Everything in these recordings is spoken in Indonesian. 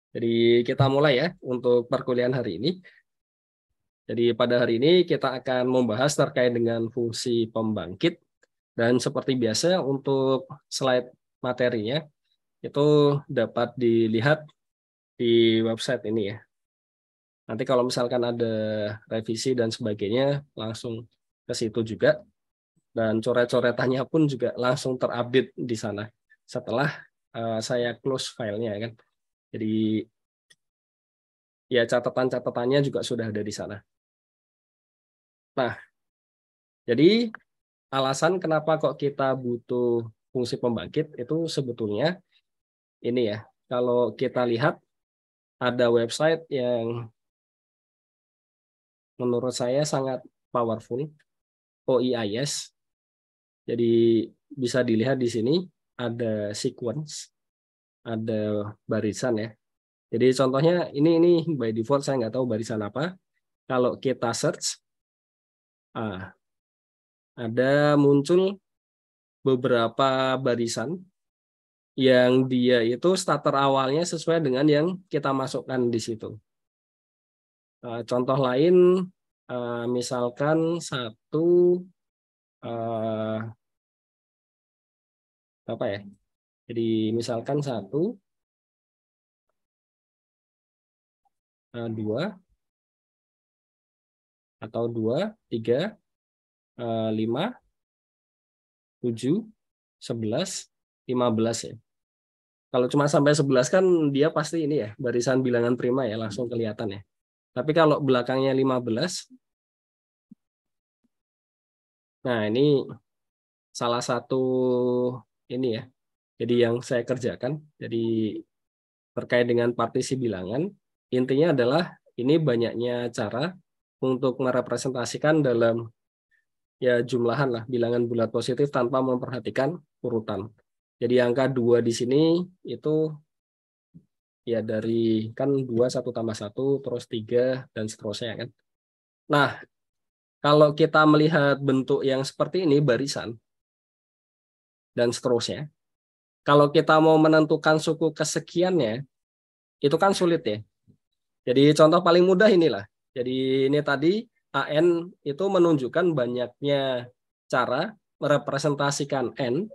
Jadi kita mulai ya untuk perkuliahan hari ini. Jadi pada hari ini kita akan membahas terkait dengan fungsi pembangkit dan seperti biasa untuk slide materinya itu dapat dilihat di website ini ya. Nanti kalau misalkan ada revisi dan sebagainya langsung ke situ juga dan coret-coretannya pun juga langsung terupdate di sana setelah saya close filenya kan. Jadi ya catatan-catatannya juga sudah ada di sana. Nah, jadi alasan kenapa kok kita butuh fungsi pembangkit itu sebetulnya ini ya. Kalau kita lihat ada website yang menurut saya sangat powerful, OEIS. Jadi bisa dilihat di sini ada sequence, ada barisan ya. Jadi contohnya ini by default saya nggak tahu barisan apa. Kalau kita search, ada muncul beberapa barisan yang dia itu starter awalnya sesuai dengan yang kita masukkan di situ. Contoh lain, misalkan satu apa ya? Jadi misalkan satu, dua atau dua, tiga, lima, 7, 11, 15 ya. Kalau cuma sampai 11 kan dia pasti ini ya, barisan bilangan prima ya, langsung kelihatan ya. Tapi kalau belakangnya 15, nah ini salah satu ini ya. Jadi yang saya kerjakan, jadi terkait dengan partisi bilangan, intinya adalah ini banyaknya cara untuk merepresentasikan dalam ya jumlahan lah bilangan bulat positif tanpa memperhatikan urutan. Jadi angka 2 di sini itu ya dari kan 2 1 tambah 1 terus 3 dan seterusnya kan. Nah, kalau kita melihat bentuk yang seperti ini barisan dan seterusnya, kalau kita mau menentukan suku kesekiannya itu kan sulit ya. Jadi contoh paling mudah inilah. Jadi ini tadi AN itu menunjukkan banyaknya cara merepresentasikan N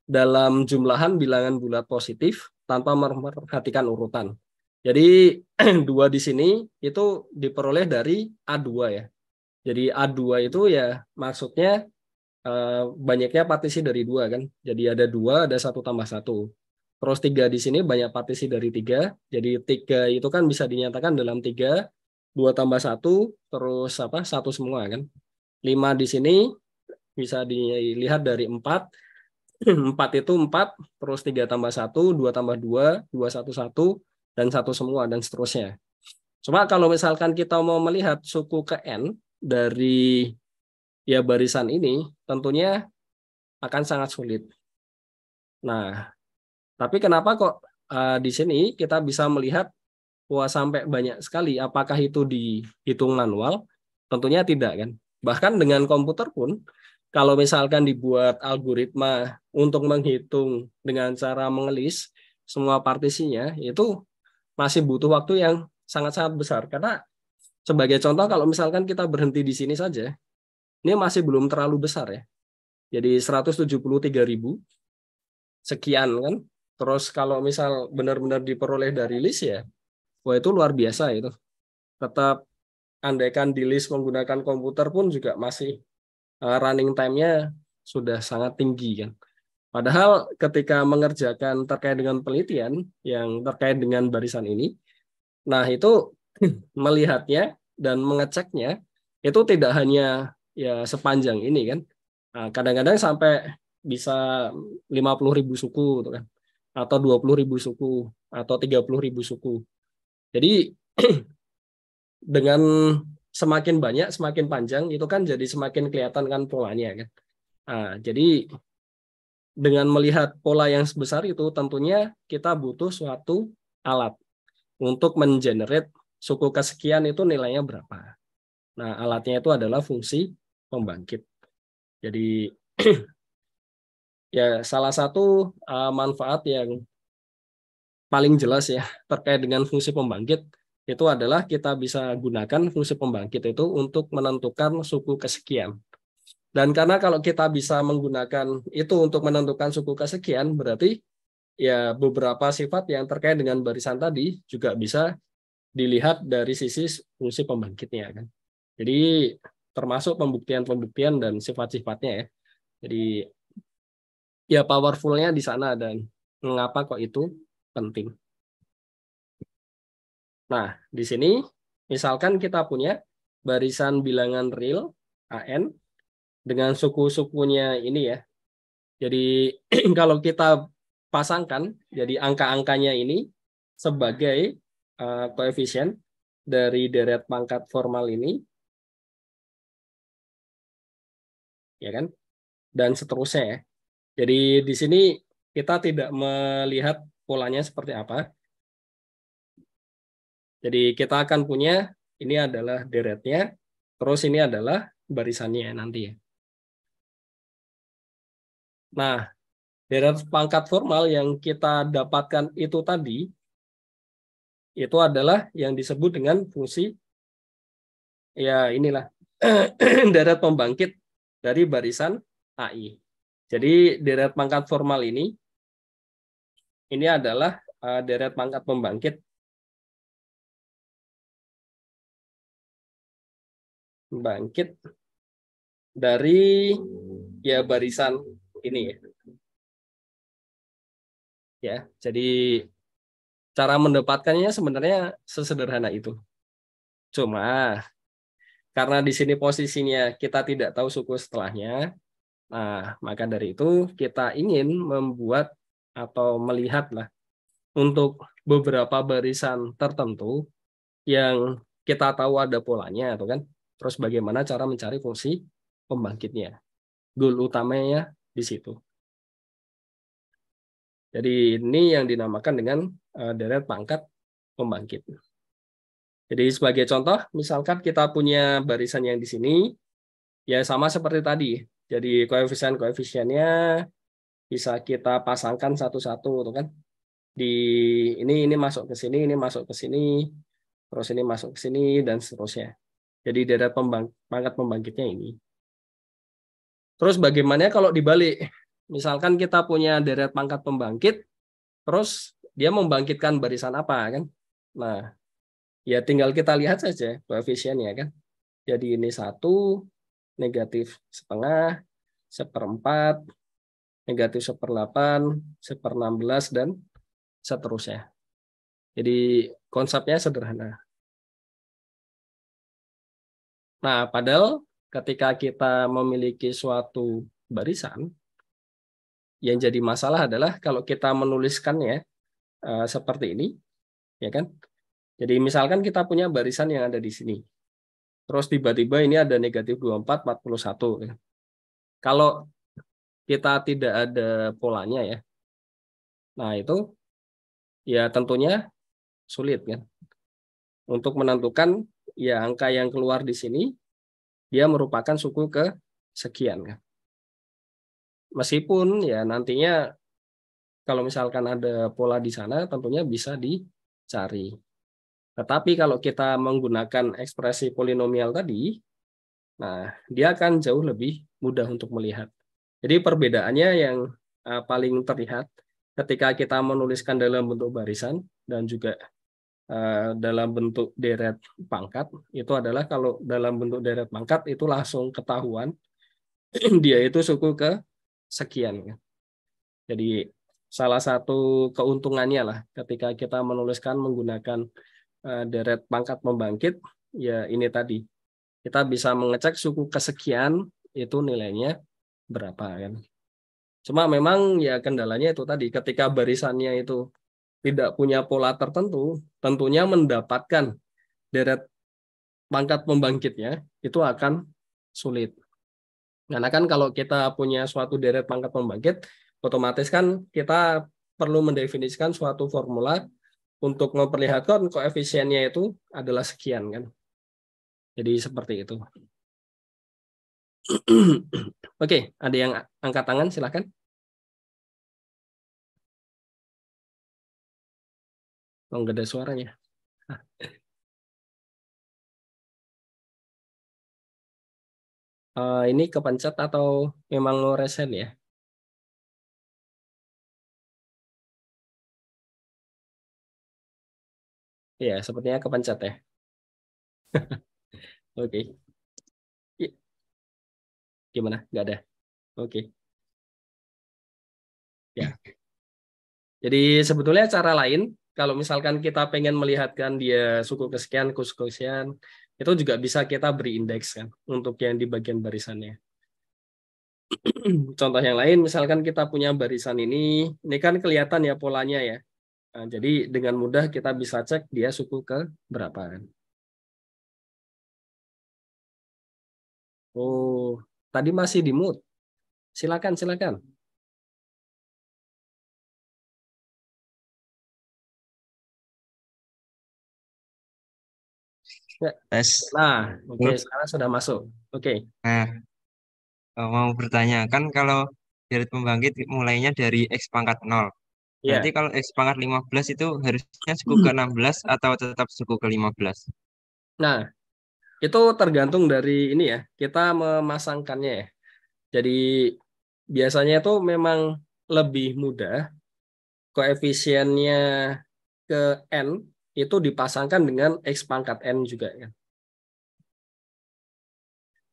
dalam jumlahan bilangan bulat positif tanpa memperhatikan urutan. Jadi dua di sini itu diperoleh dari A2 ya. Jadi A2 itu ya maksudnya banyaknya partisi dari dua kan. Jadi ada dua, ada satu tambah satu. Terus tiga di sini banyak partisi dari tiga. Jadi tiga itu kan bisa dinyatakan dalam tiga, dua tambah satu, terus apa satu semua kan. Lima di sini bisa dilihat dari empat. Empat itu empat, terus tiga tambah satu, dua tambah dua, dua satu satu, dan satu semua dan seterusnya. Cuma kalau misalkan kita mau melihat suku ke n dari ya barisan ini, tentunya akan sangat sulit. Nah, tapi kenapa kok di sini kita bisa melihat wah sampai banyak sekali? Apakah itu dihitung manual? Tentunya tidak kan. Bahkan dengan komputer pun, kalau misalkan dibuat algoritma untuk menghitung dengan cara mengelis semua partisinya, itu masih butuh waktu yang sangat-sangat besar. Karena sebagai contoh, kalau misalkan kita berhenti di sini saja, ini masih belum terlalu besar ya. Jadi 173.000 sekian kan. Terus kalau misal benar-benar diperoleh dari list ya, wah itu luar biasa itu. Tetap andaikan di list menggunakan komputer pun juga masih running time-nya sudah sangat tinggi kan. Padahal ketika mengerjakan terkait dengan penelitian yang terkait dengan barisan ini, nah itu melihatnya dan mengeceknya itu tidak hanya ya sepanjang ini kan. Nah, kadang-kadang sampai bisa 50.000 suku gitu kan. Atau 20.000 suku atau 30.000 suku. Jadi dengan semakin banyak, semakin panjang itu kan jadi semakin kelihatan kan polanya kan. Nah, jadi dengan melihat pola yang sebesar itu tentunya kita butuh suatu alat untuk mengenerate suku kesekian itu nilainya berapa. Nah, alatnya itu adalah fungsi pembangkit. Jadi ya salah satu manfaat yang paling jelas ya terkait dengan fungsi pembangkit itu adalah kita bisa gunakan fungsi pembangkit itu untuk menentukan suku kesekian. Dan karena kalau kita bisa menggunakan itu untuk menentukan suku kesekian, berarti ya beberapa sifat yang terkait dengan barisan tadi juga bisa dilihat dari sisi fungsi pembangkitnya kan. Jadi termasuk pembuktian-pembuktian dan sifat-sifatnya ya. Jadi ya powerfulnya di sana dan mengapa kok itu penting. Nah, di sini misalkan kita punya barisan bilangan real AN dengan suku-sukunya ini ya. Jadi kalau kita pasangkan, jadi angka-angkanya ini sebagai koefisien dari deret pangkat formal ini, ya kan? Dan seterusnya ya. Jadi di sini kita tidak melihat polanya seperti apa. Jadi kita akan punya ini adalah deretnya, terus ini adalah barisannya nanti ya. Nah, deret pangkat formal yang kita dapatkan itu tadi, itu adalah yang disebut dengan fungsi, ya inilah, deret pembangkit dari barisan AI. Jadi deret pangkat formal ini adalah deret pangkat pembangkit dari ya barisan ini ya. Ya, jadi cara mendapatkannya sebenarnya sesederhana itu. Cuma karena di sini posisinya kita tidak tahu suku setelahnya, nah maka dari itu kita ingin membuat atau melihat lah untuk beberapa barisan tertentu yang kita tahu ada polanya, atau kan? Terus bagaimana cara mencari fungsi pembangkitnya? Goal utamanya di situ. Jadi ini yang dinamakan dengan deret pangkat pembangkit. Jadi sebagai contoh, misalkan kita punya barisan yang di sini, ya sama seperti tadi. Jadi koefisien-koefisiennya bisa kita pasangkan satu-satu, tuh kan? Di ini masuk ke sini, ini masuk ke sini, terus ini masuk ke sini dan seterusnya. Jadi deret pangkat pembangkitnya ini. Terus bagaimana kalau dibalik? Misalkan kita punya deret pangkat pembangkit, terus dia membangkitkan barisan apa kan? Nah, ya tinggal kita lihat saja koefisiennya kan. Jadi ini 1, negatif setengah, seperempat, negatif 1/8, 1/16, dan seterusnya. Jadi konsepnya sederhana. Nah, padahal ketika kita memiliki suatu barisan, yang jadi masalah adalah kalau kita menuliskannya seperti ini, ya kan? Jadi misalkan kita punya barisan yang ada di sini. Terus tiba-tiba ini ada negatif 24, 41. Kalau kita tidak ada polanya ya, nah itu ya tentunya sulit kan. Untuk menentukan ya angka yang keluar di sini, dia merupakan suku kesekian kan. Meskipun ya nantinya kalau misalkan ada pola di sana, tentunya bisa dicari. Tetapi kalau kita menggunakan ekspresi polinomial tadi, nah dia akan jauh lebih mudah untuk melihat. Jadi perbedaannya yang paling terlihat ketika kita menuliskan dalam bentuk barisan dan juga dalam bentuk deret pangkat, itu adalah kalau dalam bentuk deret pangkat itu langsung ketahuan dia itu suku ke sekian. Jadi salah satu keuntungannya lah ketika kita menuliskan menggunakan deret pangkat pembangkit, ya ini tadi. Kita bisa mengecek suku kesekian itu nilainya berapa kan. Cuma memang ya kendalanya itu tadi, ketika barisannya itu tidak punya pola tertentu, tentunya mendapatkan deret pangkat pembangkitnya itu akan sulit. Karena kan kalau kita punya suatu deret pangkat pembangkit, otomatis kan kita perlu mendefinisikan suatu formula untuk memperlihatkan koefisiennya itu adalah sekian kan. Jadi seperti itu. Oke, ada yang angkat tangan, silakan. Oh, nggak ada suaranya. Ini kepencet atau memang mau reset ya? Iya, sepertinya kepencet ya. Oke. Gimana? Nggak ada. Oke. Ya. Jadi sebetulnya cara lain, kalau misalkan kita pengen melihatkan dia suku kesekian, suku kesekian, itu juga bisa kita beri indeks kan untuk yang di bagian barisannya. Contoh yang lain, misalkan kita punya barisan ini kan kelihatan ya polanya ya. Nah, jadi dengan mudah kita bisa cek dia suku ke berapa kan. Oh, tadi masih di mute. Silakan, silakan. Ya. Tes. Nah, oke, Halo. sekarang sudah masuk. Oke, Nah, mau bertanya, kan kalau dari pembangkit mulainya dari X pangkat 0. Berarti ya. kalau X pangkat 15 itu harusnya suku ke 16 atau tetap suku ke 15? Nah, itu tergantung dari ini ya, kita memasangkannya ya. Jadi biasanya itu memang lebih mudah koefisiennya ke N itu dipasangkan dengan X pangkat N juga kan.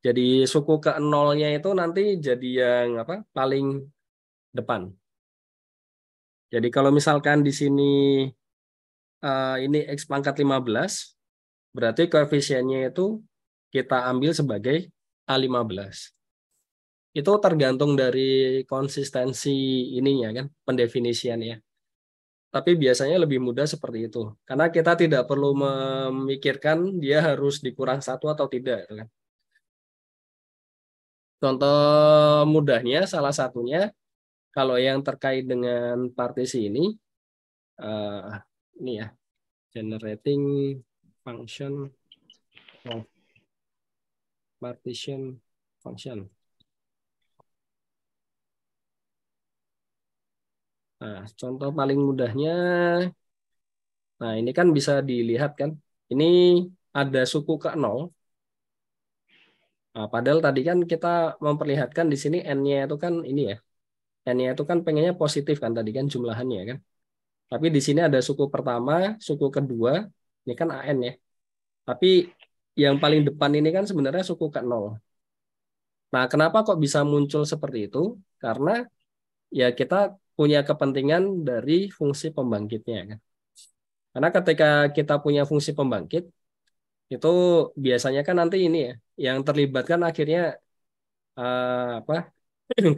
Jadi suku ke nolnya itu nanti jadi yang apa paling depan. Jadi kalau misalkan di sini ini X pangkat 15, berarti koefisiennya itu kita ambil sebagai A15. Itu tergantung dari konsistensi ininya kan, pendefinisiannya. Tapi biasanya lebih mudah seperti itu. Karena kita tidak perlu memikirkan dia harus dikurang satu atau tidak, gitu kan. Contoh mudahnya salah satunya kalau yang terkait dengan partisi eh, ini ya, generating function of partition function. Nah, contoh paling mudahnya, nah ini kan bisa dilihat kan, ini ada suku ke nol. Nah, padahal tadi kan kita memperlihatkan di sini n-nya itu kan ini ya, n-nya itu kan pengennya positif kan tadi kan jumlahannya kan. Tapi di sini ada suku pertama, suku kedua, ini kan an ya. Tapi yang paling depan ini kan sebenarnya suku ke nol. Nah, kenapa kok bisa muncul seperti itu? Karena ya kita punya kepentingan dari fungsi pembangkitnya kan. Karena ketika kita punya fungsi pembangkit, itu biasanya kan nanti ini ya, yang terlibat kan akhirnya apa?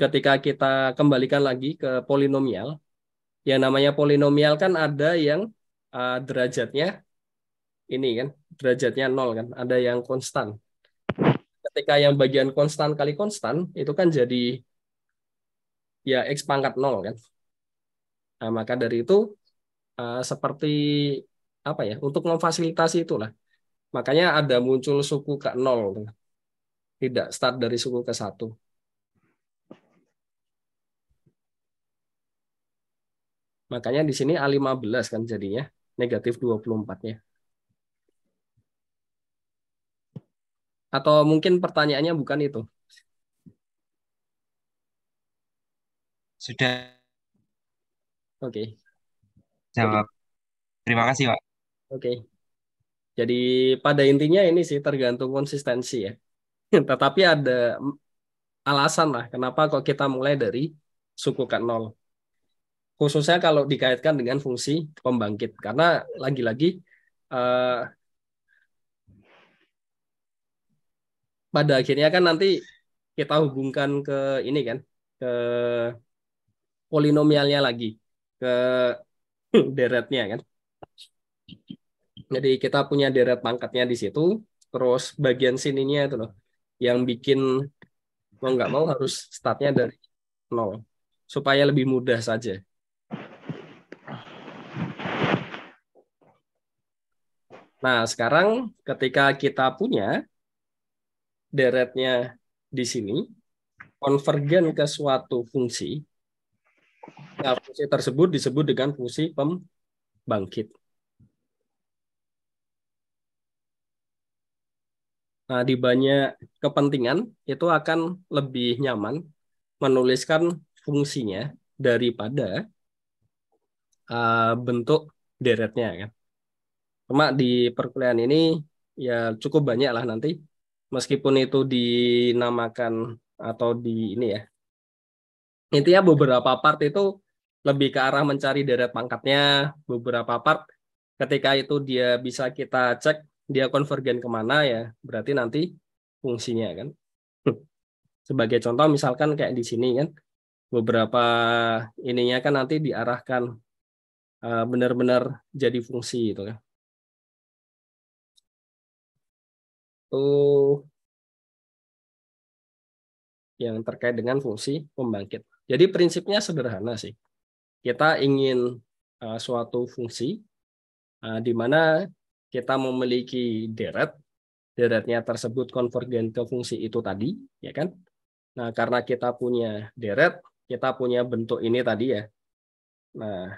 Ketika kita kembalikan lagi ke polinomial, yang namanya polinomial kan ada yang derajatnya ini kan, derajatnya nol kan, ada yang konstan. Ketika yang bagian konstan kali konstan, itu kan jadi ya X pangkat nol kan. Nah, maka dari itu seperti apa ya, untuk memfasilitasi itulah. Makanya ada muncul suku ke nol, tidak start dari suku ke satu. Makanya di sini A15 kan jadinya negatif 24-nya. Atau mungkin pertanyaannya bukan itu. Sudah Oke. Jadi jawab. Terima kasih, Pak. oke. Jadi pada intinya ini sih tergantung konsistensi ya. Tetapi ada alasan lah kenapa kok kita mulai dari suku ke nol. Khususnya kalau dikaitkan dengan fungsi pembangkit. Karena lagi-lagi eh, pada akhirnya kan nanti kita hubungkan ke ini kan, ke polinomialnya lagi, ke deretnya kan. Jadi kita punya deret pangkatnya di situ, terus bagian sininya itu loh, yang bikin mau nggak mau harus startnya dari nol, supaya lebih mudah saja. Nah, sekarang ketika kita punya deretnya di sini, konvergen ke suatu fungsi, nah fungsi tersebut disebut dengan fungsi pembangkit. Nah, di banyak kepentingan itu akan lebih nyaman menuliskan fungsinya daripada bentuk deretnya kan. Cuma di perkuliahan ini ya cukup banyak lah nanti, meskipun itu dinamakan atau di ini ya. Intinya beberapa part itu lebih ke arah mencari deret pangkatnya, beberapa part ketika itu dia bisa kita cek dia konvergen kemana ya, berarti nanti fungsinya kan. Sebagai contoh misalkan kayak di sini kan, beberapa ininya kan nanti diarahkan benar-benar jadi fungsi itu kan. Itu yang terkait dengan fungsi pembangkit. Jadi prinsipnya sederhana sih. Kita ingin suatu fungsi di mana kita memiliki deret, deretnya tersebut konvergen ke fungsi itu tadi, ya kan? Nah, karena kita punya deret, kita punya bentuk ini tadi ya. Nah,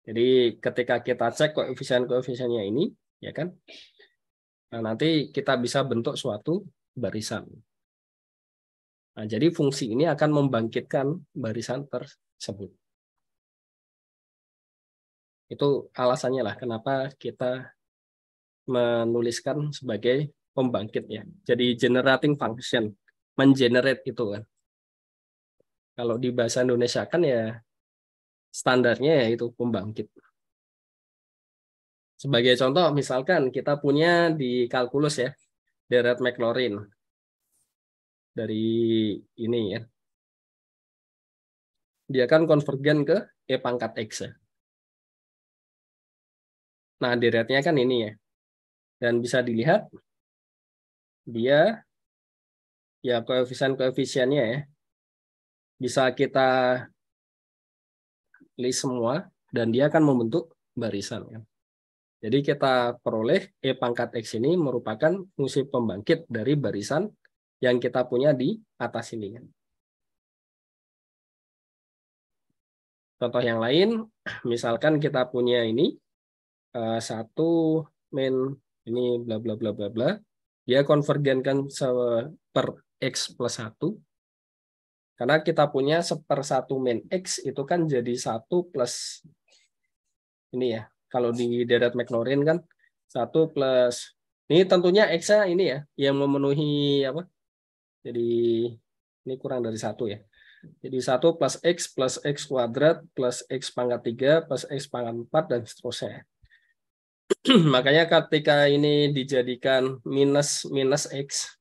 jadi ketika kita cek koefisien-koefisiennya ini, ya kan? Nah, nanti kita bisa bentuk suatu barisan. Nah, jadi fungsi ini akan membangkitkan barisan tersebut. Itu alasannya lah kenapa kita menuliskan sebagai pembangkit ya. Jadi generating function, mengenerate itu kan. Kalau di bahasa Indonesia kan ya standarnya ya itu pembangkit. Sebagai contoh misalkan kita punya di kalkulus ya, deret Maclaurin dari ini ya. Dia kan konvergen ke E pangkat X ya. Nah, deretnya kan ini ya. Dan bisa dilihat dia ya koefisien-koefisiennya ya. Bisa kita list semua dan dia akan membentuk barisan kan. Jadi kita peroleh E pangkat X ini merupakan fungsi pembangkit dari barisan yang kita punya di atas ini kan. Contoh yang lain, misalkan kita punya ini satu min ini bla bla bla bla bla, dia konvergenkan per X plus 1. Karena kita punya 1/1 min X itu kan jadi 1 plus ini ya. Kalau di deret Maclaurin kan 1 plus ini tentunya X-nya ini ya yang memenuhi apa? Jadi ini kurang dari 1 ya. Jadi 1 plus X kuadrat plus X pangkat 3 plus X pangkat 4 dan seterusnya. Makanya ketika ini dijadikan minus minus X,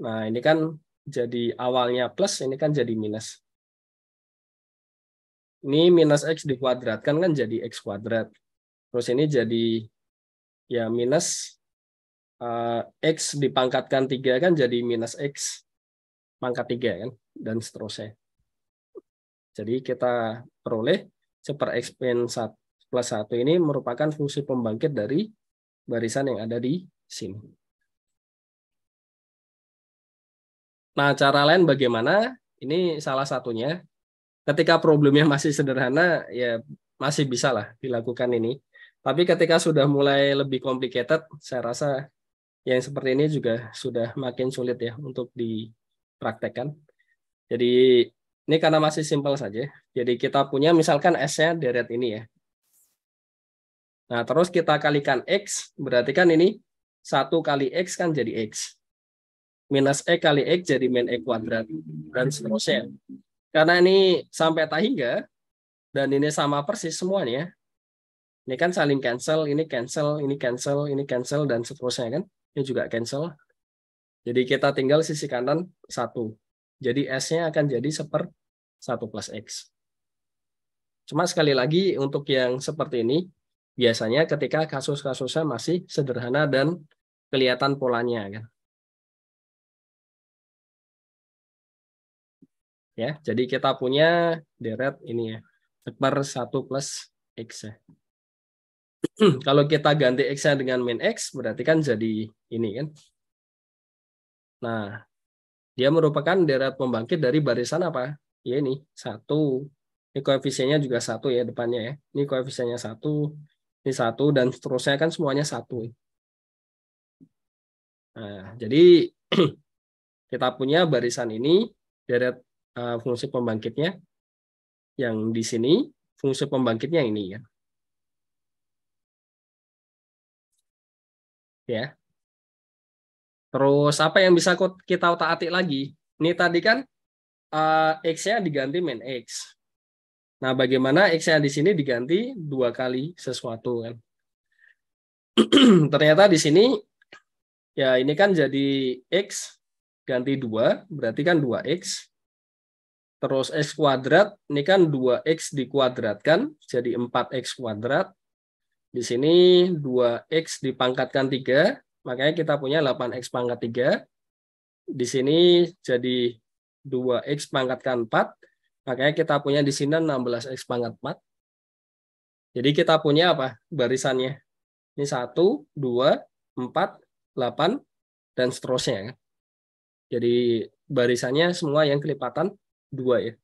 nah ini kan jadi awalnya plus, ini kan jadi minus. Ini minus X dikuadratkan kan jadi X kuadrat. Terus ini jadi ya minus X dipangkatkan 3 kan jadi minus X pangkat 3 kan, dan seterusnya. Jadi kita peroleh super X min 1 plus 1 ini merupakan fungsi pembangkit dari barisan yang ada di sini. Nah, cara lain bagaimana? Ini salah satunya. Ketika problemnya masih sederhana, ya masih bisa lah dilakukan ini. Tapi ketika sudah mulai lebih complicated, saya rasa yang seperti ini juga sudah makin sulit ya untuk dipraktekkan. Jadi ini karena masih simpel saja. Jadi kita punya misalkan S-nya deret ini ya. Nah, terus kita kalikan X, berarti kan ini 1 kali X kan jadi X. Minus E kali X jadi min E kuadrat. Dan seterusnya. Karena ini sampai tak hingga, dan ini sama persis semuanya. Ini kan saling cancel, ini cancel, ini cancel, ini cancel, dan seterusnya kan. Ini juga cancel. Jadi kita tinggal sisi kanan 1. Jadi S-nya akan jadi 1 plus X. Cuma sekali lagi untuk yang seperti ini, biasanya ketika kasus-kasusnya masih sederhana dan kelihatan polanya kan. Ya, jadi kita punya deret ini ya, per 1 plus X ya. Kalau kita ganti X-nya dengan min X, berarti kan jadi ini kan. Nah, dia merupakan deret pembangkit dari barisan apa? Ya ini, 1. Ini koefisiennya juga 1 ya depannya ya. Ini koefisiennya 1, ini 1, dan seterusnya kan semuanya 1. Nah, jadi kita punya barisan ini deret fungsi pembangkitnya yang di sini, fungsi pembangkitnya ini ya. Ya. Terus apa yang bisa kita otak-atik lagi? Ini tadi kan X-nya diganti min X. Nah, bagaimana X-nya di sini diganti 2 kali sesuatu kan? Ternyata di sini ya ini kan jadi X ganti 2, berarti kan 2X. Terus X kuadrat, ini kan 2X dikuadratkan, jadi 4X kuadrat. Di sini 2X dipangkatkan 3, makanya kita punya 8X pangkat 3. Di sini jadi 2X pangkatkan 4, makanya kita punya di sini 16X pangkat 4. Jadi kita punya apa? Barisannya. Ini 1, 2, 4, 8, dan seterusnya. Jadi barisannya semua yang kelipatan 2 ya.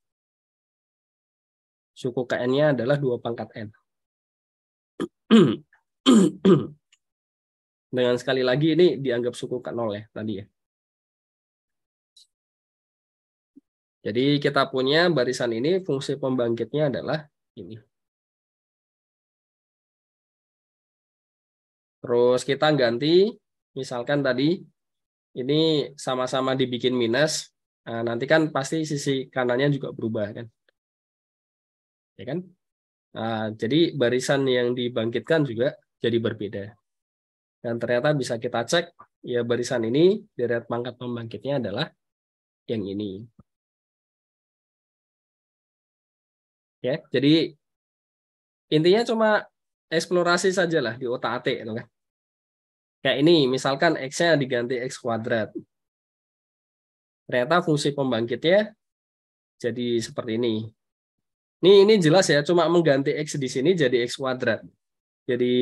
Suku KN-nya adalah 2 pangkat N. Dengan sekali lagi ini dianggap suku K0 ya tadi ya. Jadi kita punya barisan ini fungsi pembangkitnya adalah ini. Terus kita ganti, misalkan tadi ini sama-sama dibikin minus, nah, nanti kan pasti sisi kanannya juga berubah kan, ya kan? Nah, jadi barisan yang dibangkitkan juga jadi berbeda. Dan ternyata bisa kita cek, ya barisan ini deret pangkat pembangkitnya adalah yang ini. Ya, jadi intinya cuma eksplorasi saja lah di otak-atik gitu kan. Kayak ini, misalkan X-nya diganti X kuadrat. Ternyata fungsi pembangkitnya jadi seperti ini. Ini jelas ya, cuma mengganti X di sini jadi X kuadrat. Jadi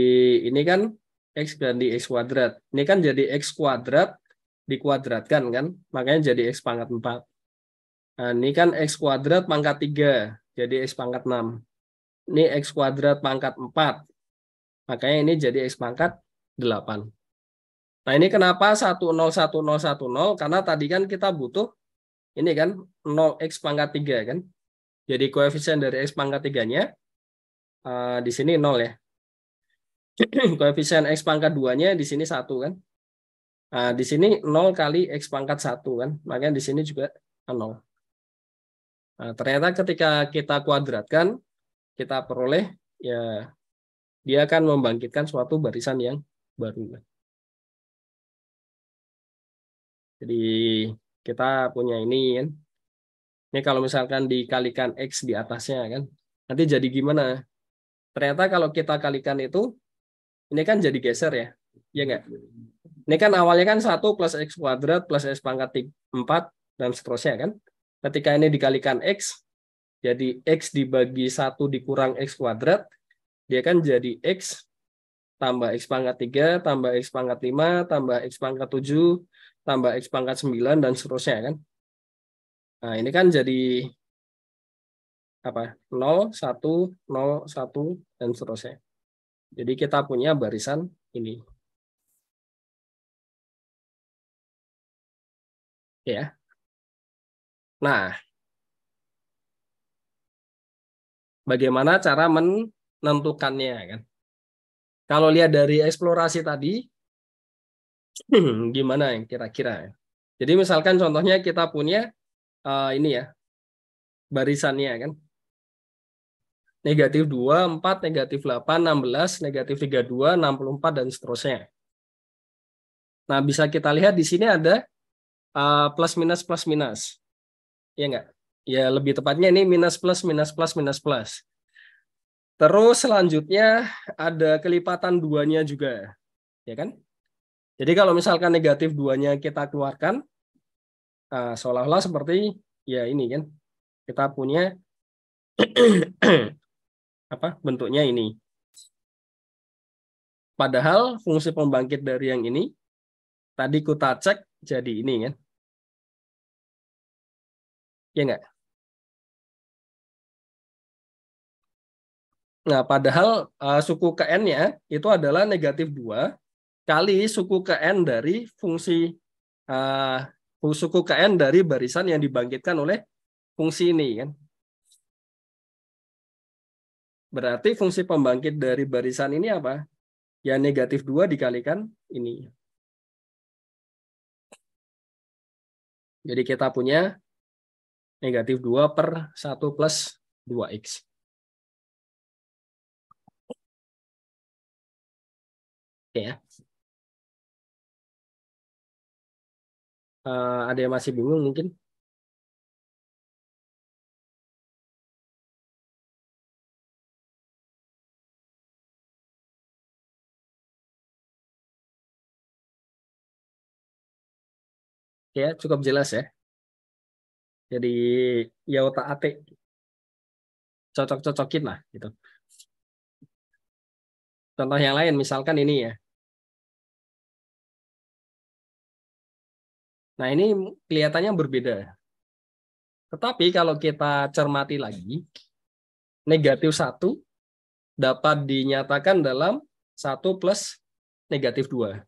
ini kan X ganti X kuadrat. Ini kan jadi X kuadrat dikuadratkan kan, makanya jadi X pangkat 4. Nah, ini kan X kuadrat pangkat 3, jadi X pangkat 6. Ini X kuadrat pangkat 4, makanya ini jadi X pangkat 8. Nah, ini kenapa 101010? Karena tadi kan kita butuh ini kan 0x pangkat 3 kan. Jadi koefisien dari x pangkat 3-nya di sini 0 ya. Koefisien x pangkat 2-nya di sini 1 kan. Nah, di sini 0 kali x pangkat 1 kan. Makanya di sini juga 0. Nah, ternyata ketika kita kuadratkan, kita peroleh ya dia akan membangkitkan suatu barisan yang baru. Jadi kita punya ini kan. Ini kalau misalkan dikalikan X di atasnya kan, nanti jadi gimana? Ternyata kalau kita kalikan itu, ini kan jadi geser ya. Iya nggak? Ini kan awalnya kan 1 plus X kuadrat plus X pangkat 4, dan seterusnya kan. Ketika ini dikalikan X, jadi X dibagi 1 dikurang X kuadrat, dia kan jadi X tambah X pangkat 3, tambah X pangkat 5, tambah X pangkat 7, tambah X pangkat 9, dan seterusnya kan. Nah, ini kan jadi apa? 0, 1, 0, 1, dan seterusnya. Jadi kita punya barisan ini. Ya. Nah, bagaimana cara menentukannya kan? Kalau lihat dari eksplorasi tadi, gimana yang kira-kira? Jadi misalkan contohnya kita punya ini ya, barisannya kan. Negatif 2, 4, negatif 8, 16, negatif 32, 64, dan seterusnya. Nah, bisa kita lihat di sini ada plus minus plus minus. Ya enggak? Ya lebih tepatnya ini minus plus minus plus minus plus. Terus selanjutnya ada kelipatan 2-nya juga. Ya kan? Jadi kalau misalkan negatif 2-nya kita keluarkan, seolah-olah seperti ya ini kan. Kita punya apa bentuknya ini. Padahal fungsi pembangkit dari yang ini tadi kita cek jadi ini kan. Ya enggak? Nah, padahal suku KN-nya itu adalah negatif 2, kali suku ke N dari fungsi suku ke N dari barisan yang dibangkitkan oleh fungsi ini kan. Berarti fungsi pembangkit dari barisan ini apa? Ya negatif 2 dikalikan ini. Jadi kita punya negatif 2 per 1 plus 2X. Oke ya. Ada yang masih bingung mungkin? Ya, cukup jelas ya. Jadi ya otak-atik cocok-cocokin lah gitu. Contoh yang lain misalkan ini ya. Nah, ini kelihatannya berbeda. Tetapi kalau kita cermati lagi, negatif 1 dapat dinyatakan dalam 1 plus negatif 2.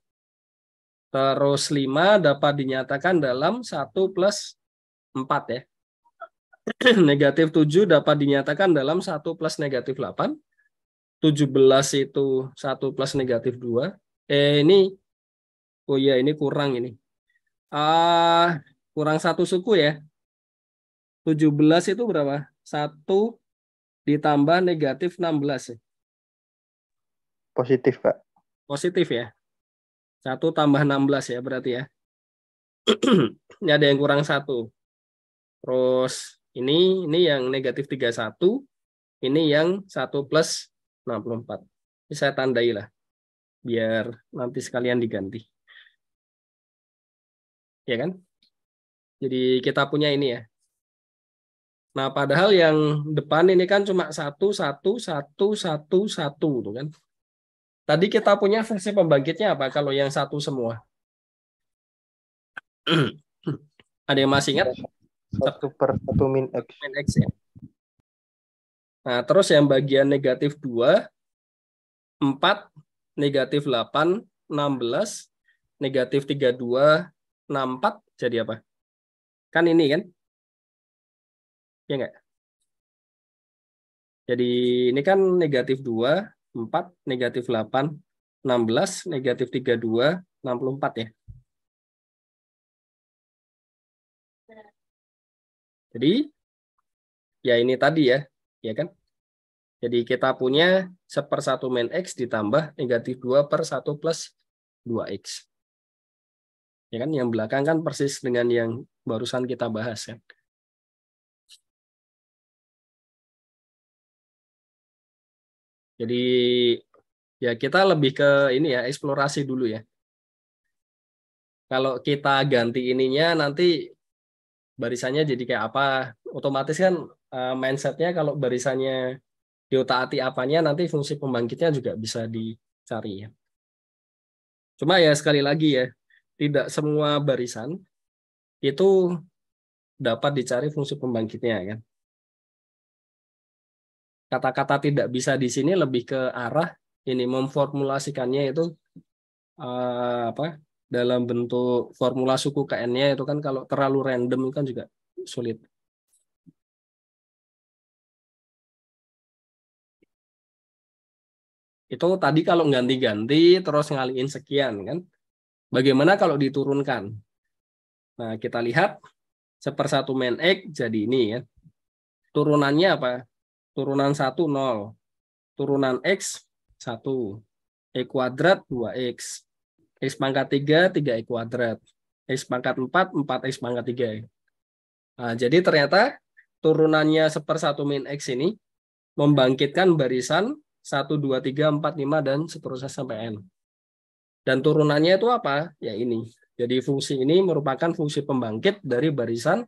Terus 5 dapat dinyatakan dalam 1 plus 4 ya. Negatif 7 dapat dinyatakan dalam 1 plus negatif 8. 17 itu 1 plus negatif 2. Ini, oh iya ini kurang ini. Kurang satu suku ya. 17 itu berapa? 1 ditambah negatif 16 ya. Positif, Pak. Positif ya. 1 tambah 16 ya berarti ya. Ini ada yang kurang 1. Terus ini yang negatif 31. Ini yang 1 plus 64. Ini saya tandai lah. Biar nanti sekalian diganti. Ya kan? Jadi kita punya ini ya. Nah, padahal yang depan ini kan cuma 1, 1, 1, 1, 1. Tuh kan. Tadi kita punya fungsi pembangkitnya apa kalau yang 1 semua? Ada yang masih ingat? 1 per 1 min X. Min X ya. Nah, terus yang bagian negatif 2, 4, negatif 8, 16, negatif 32, 64, jadi apa? Kan ini kan? Ya enggak? Jadi ini kan negatif 2, 4, negatif 8, 16, negatif 32, 64 ya. Jadi ya ini tadi ya kan? Jadi kita punya 1/1 min X ditambah negatif 2 per 1 plus 2X. Ya kan? Yang belakang kan persis dengan yang barusan kita bahas kan. Jadi ya kita lebih ke ini ya, eksplorasi dulu ya. Kalau kita ganti ininya nanti barisannya jadi kayak apa? Otomatis kan mindsetnya kalau barisannya diotak-atik apanya nanti fungsi pembangkitnya juga bisa dicari ya. Cuma ya sekali lagi ya, tidak semua barisan itu dapat dicari fungsi pembangkitnya kan. Kata-kata tidak bisa di sini lebih ke arah ini memformulasikannya itu apa dalam bentuk formula suku KN-nya itu kan kalau terlalu random kan juga sulit. Itu tadi kalau ganti-ganti terus ngaliin sekian kan. Bagaimana kalau diturunkan? Nah, kita lihat 1/1 min X jadi ini ya. Turunannya apa? Turunan 1 0. Turunan X 1. X kuadrat 2X. X pangkat 3 3X kuadrat. X pangkat 4 4X pangkat 3. Nah, jadi ternyata turunannya 1/1 min X ini membangkitkan barisan 1, 2, 3, 4, 5, dan seterusnya sampai N. Dan turunannya itu apa? Ya ini. Jadi fungsi ini merupakan fungsi pembangkit dari barisan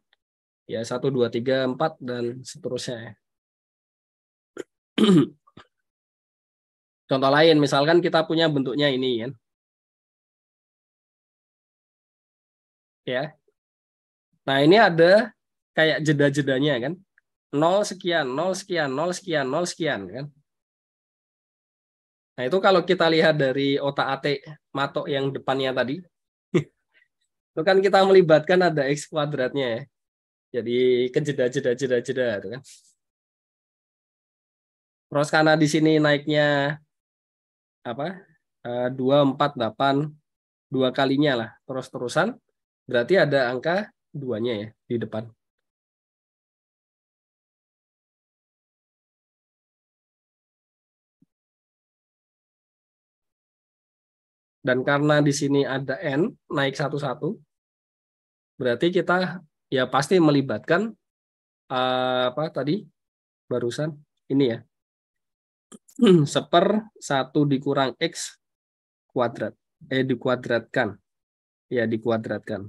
ya 1, 2, 3, 4, dan seterusnya. Contoh lain, misalkan kita punya bentuknya ini kan. Ya. Nah, ini ada kayak jeda-jedanya kan. 0 sekian, 0 sekian, 0 sekian, 0 sekian kan. Nah, itu kalau kita lihat dari otak-atik matok yang depannya tadi, itu kan kita melibatkan ada X kuadratnya ya. Jadi kejeda-jeda-jeda-jeda itu kan. Terus karena di sini naiknya apa? 2, 4, 8, 2 kalinya lah, terus-terusan, berarti ada angka 2-nya ya di depan. Dan karena di sini ada N, naik satu-satu, berarti kita ya pasti melibatkan apa tadi barusan ini ya, 1/1 dikurang X kuadrat. Dikuadratkan. Ya, dikuadratkan.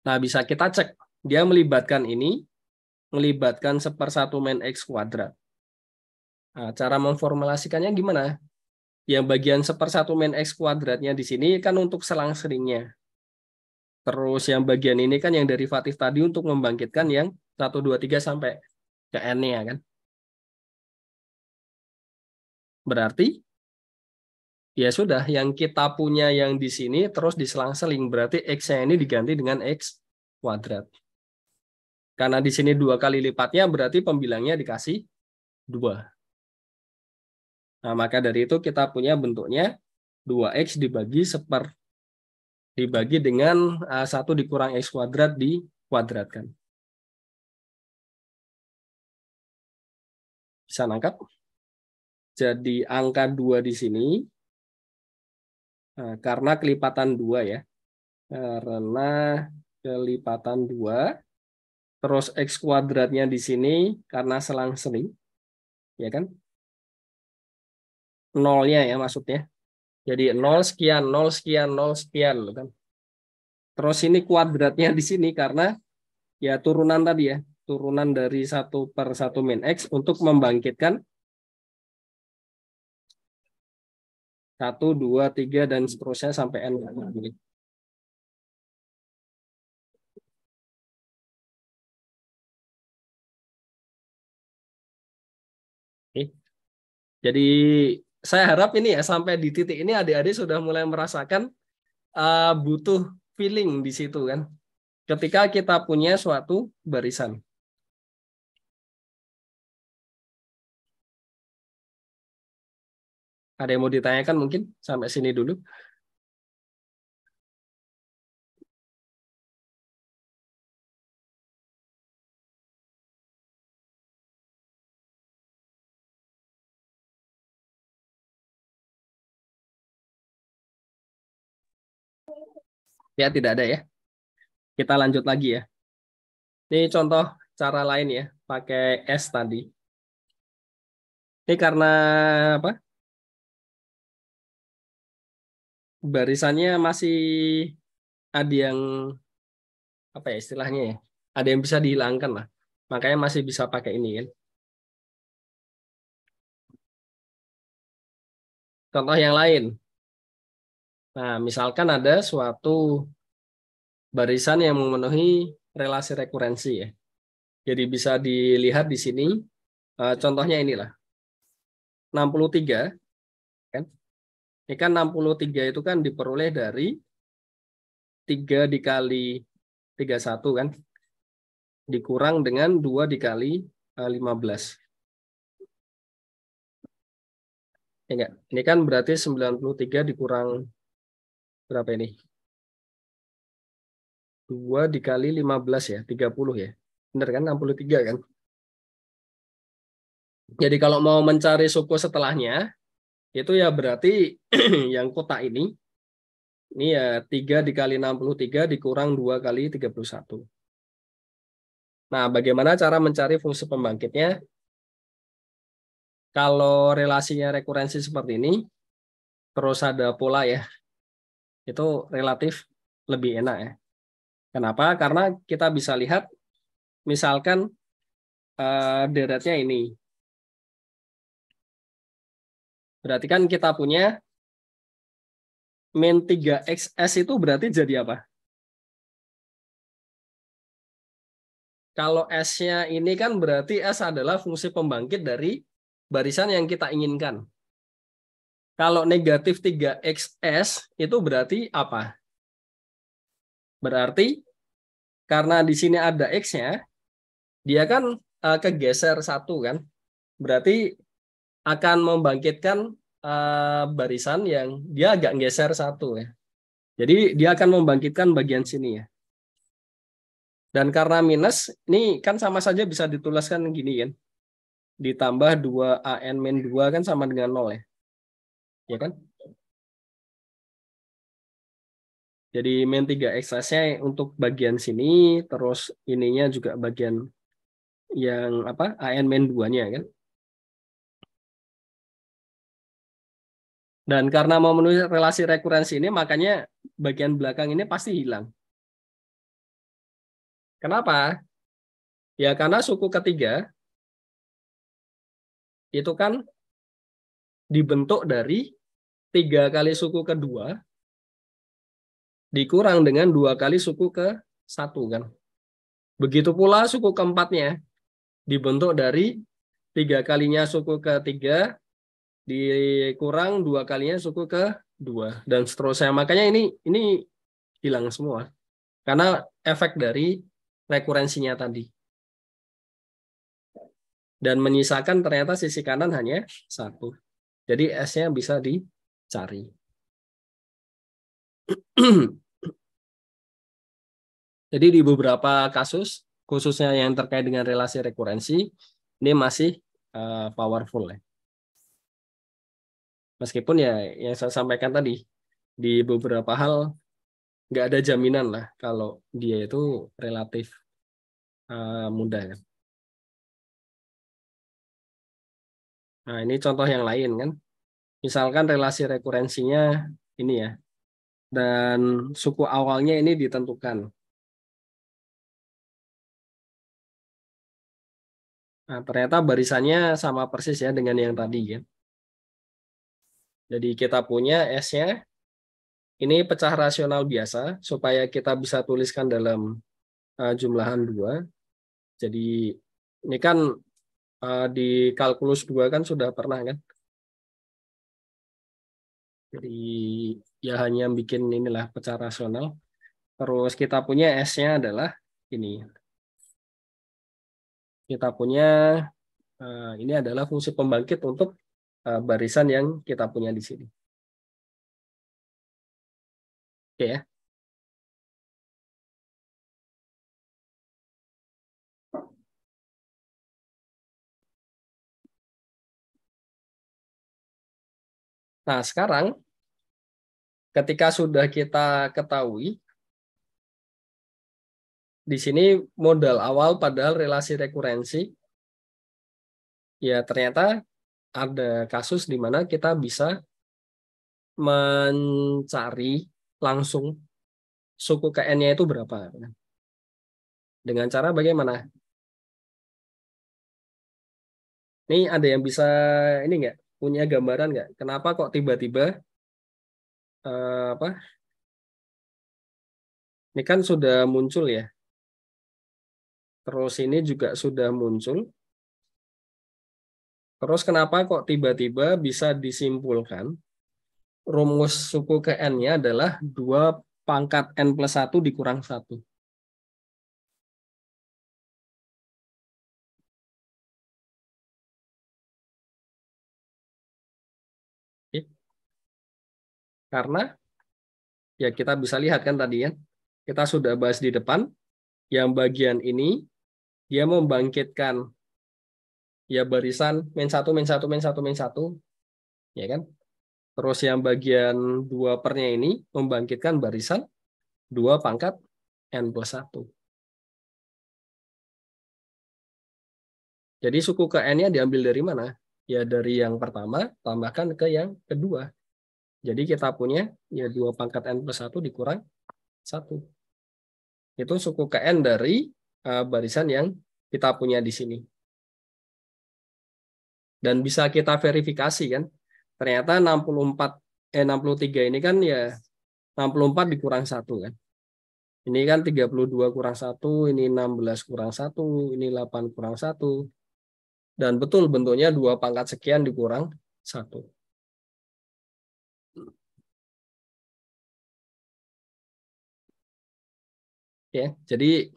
Nah, bisa kita cek. Dia melibatkan ini, melibatkan 1/1 min X kuadrat. Nah, cara memformulasikannya gimana? Yang bagian 1/1 min X kuadratnya di sini kan untuk selang-selingnya. Terus yang bagian ini kan yang derivatif tadi untuk membangkitkan yang 1, 2, 3 sampai ke N-nya kan. Berarti ya sudah, yang kita punya yang di sini terus diselang-seling. Berarti X-nya ini diganti dengan X kuadrat. Karena di sini 2 kali lipatnya, berarti pembilangnya dikasih 2. Nah, maka dari itu kita punya bentuknya 2X dibagi dengan 1 dikurang X kuadrat dikuadratkan. Bisa nangkap? Jadi angka 2 di sini, karena kelipatan 2 ya. Karena kelipatan 2, terus X kuadratnya di sini karena selang-seling, ya kan? Nolnya ya maksudnya. Jadi 0 sekian, 0 sekian, 0 sekian. Kan? Terus ini kuadratnya di sini karena ya turunan tadi ya. Turunan dari 1/1 min X untuk membangkitkan 1, 2, 3, dan seterusnya sampai N. Oke. Jadi saya harap ini ya sampai di titik ini adik-adik sudah mulai merasakan butuh feeling di situ kan. Ketika kita punya suatu barisan. Ada yang mau ditanyakan mungkin sampai sini dulu? Ya, tidak ada ya. Kita lanjut lagi ya. Ini contoh cara lain ya, pakai S tadi. Ini karena apa? Barisannya masih ada yang apa ya istilahnya ya? Ada yang bisa dihilangkan lah. Makanya masih bisa pakai ini kan. Contoh yang lain. Nah, misalkan ada suatu barisan yang memenuhi relasi rekurensi ya. Jadi bisa dilihat di sini. Contohnya inilah. 63 kan. Ini kan 63 itu kan diperoleh dari 3 dikali 31 kan. Dikurang dengan 2 dikali 15. Ya enggak? Ini kan berarti 93 dikurang berapa ini? 2 dikali 15 ya, 30 ya. Benar kan? 63 kan? Jadi kalau mau mencari suku setelahnya, itu ya berarti yang kotak ini ya 3 dikali 63 dikurang 2 kali 31. Nah, bagaimana cara mencari fungsi pembangkitnya? Kalau relasinya rekurensi seperti ini, terus ada pola ya, itu relatif lebih enak ya. Kenapa? Karena kita bisa lihat, misalkan deretnya ini. Berarti kan kita punya min 3XS itu berarti jadi apa? Kalau S-nya ini kan berarti S adalah fungsi pembangkit dari barisan yang kita inginkan. Kalau negatif 3XS itu berarti apa? Berarti karena di sini ada X-nya, dia kan kegeser satu kan. Berarti akan membangkitkan barisan yang dia agak geser satu ya. Jadi dia akan membangkitkan bagian sini ya. Dan karena minus, ini kan sama saja bisa dituliskan gini kan. Ditambah 2AN-2 kan sama dengan 0 ya. Ya kan? Jadi min 3x-nya untuk bagian sini, terus ininya juga bagian yang apa? AN-2-nya kan. Dan karena memenuhi relasi rekurensi ini, makanya bagian belakang ini pasti hilang. Kenapa? Ya karena suku ketiga itu kan dibentuk dari 3 kali suku kedua dikurang dengan 2 kali suku ke 1 kan. Begitu pula suku keempatnya dibentuk dari 3 kalinya suku ketiga dikurang 2 kalinya suku ke 2 dan seterusnya. Makanya ini hilang semua. Karena efek dari rekurensinya tadi. Dan menyisakan ternyata sisi kanan hanya 1. Jadi S-nya bisa dicari. Jadi di beberapa kasus, khususnya yang terkait dengan relasi rekurensi, ini masih powerful ya. Meskipun ya yang saya sampaikan tadi, di beberapa hal nggak ada jaminan lah kalau dia itu relatif mudah ya. Nah ini contoh yang lain kan. Misalkan relasi rekurensinya ini ya, dan suku awalnya ini ditentukan. Nah, ternyata barisannya sama persis ya dengan yang tadi ya. Jadi kita punya S-nya, ini pecah rasional biasa, supaya kita bisa tuliskan dalam jumlahan 2. Jadi ini kan di kalkulus 2 kan sudah pernah kan. Jadi ya hanya bikin inilah pecah rasional. Terus kita punya S-nya adalah ini. Kita punya ini adalah fungsi pembangkit untuk barisan yang kita punya di sini. Oke ya. Nah, sekarang ketika sudah kita ketahui di sini modal awal padahal relasi rekurensi, ya ternyata ada kasus di mana kita bisa mencari langsung suku ke N-nya itu berapa. Dengan cara bagaimana? Ini ada yang bisa ini nggak? Punya gambaran nggak? Kenapa kok tiba-tiba apa? Ini kan sudah muncul ya. Terus ini juga sudah muncul. Terus kenapa kok tiba-tiba bisa disimpulkan rumus suku ke N-nya adalah 2 pangkat N plus 1 dikurang 1. Oke. Karena ya kita bisa lihat kan tadi ya, kita sudah bahas di depan, yang bagian ini dia membangkitkan ya barisan min 1, min 1, min 1, min 1, ya kan? Terus yang bagian 2 pernya ini membangkitkan barisan 2 pangkat N plus 1. Jadi suku ke N-nya diambil dari mana? Ya dari yang pertama, tambahkan ke yang kedua. Jadi kita punya ya 2 pangkat N plus 1 dikurang 1. Itu suku ke N dari barisan yang kita punya di sini. Dan bisa kita verifikasi kan. Ternyata 63 ini kan ya 64 dikurang 1 kan. Ini kan 32 kurang 1, ini 16 kurang 1, ini 8 kurang 1. Dan betul bentuknya 2 pangkat sekian dikurang 1. Ya, jadi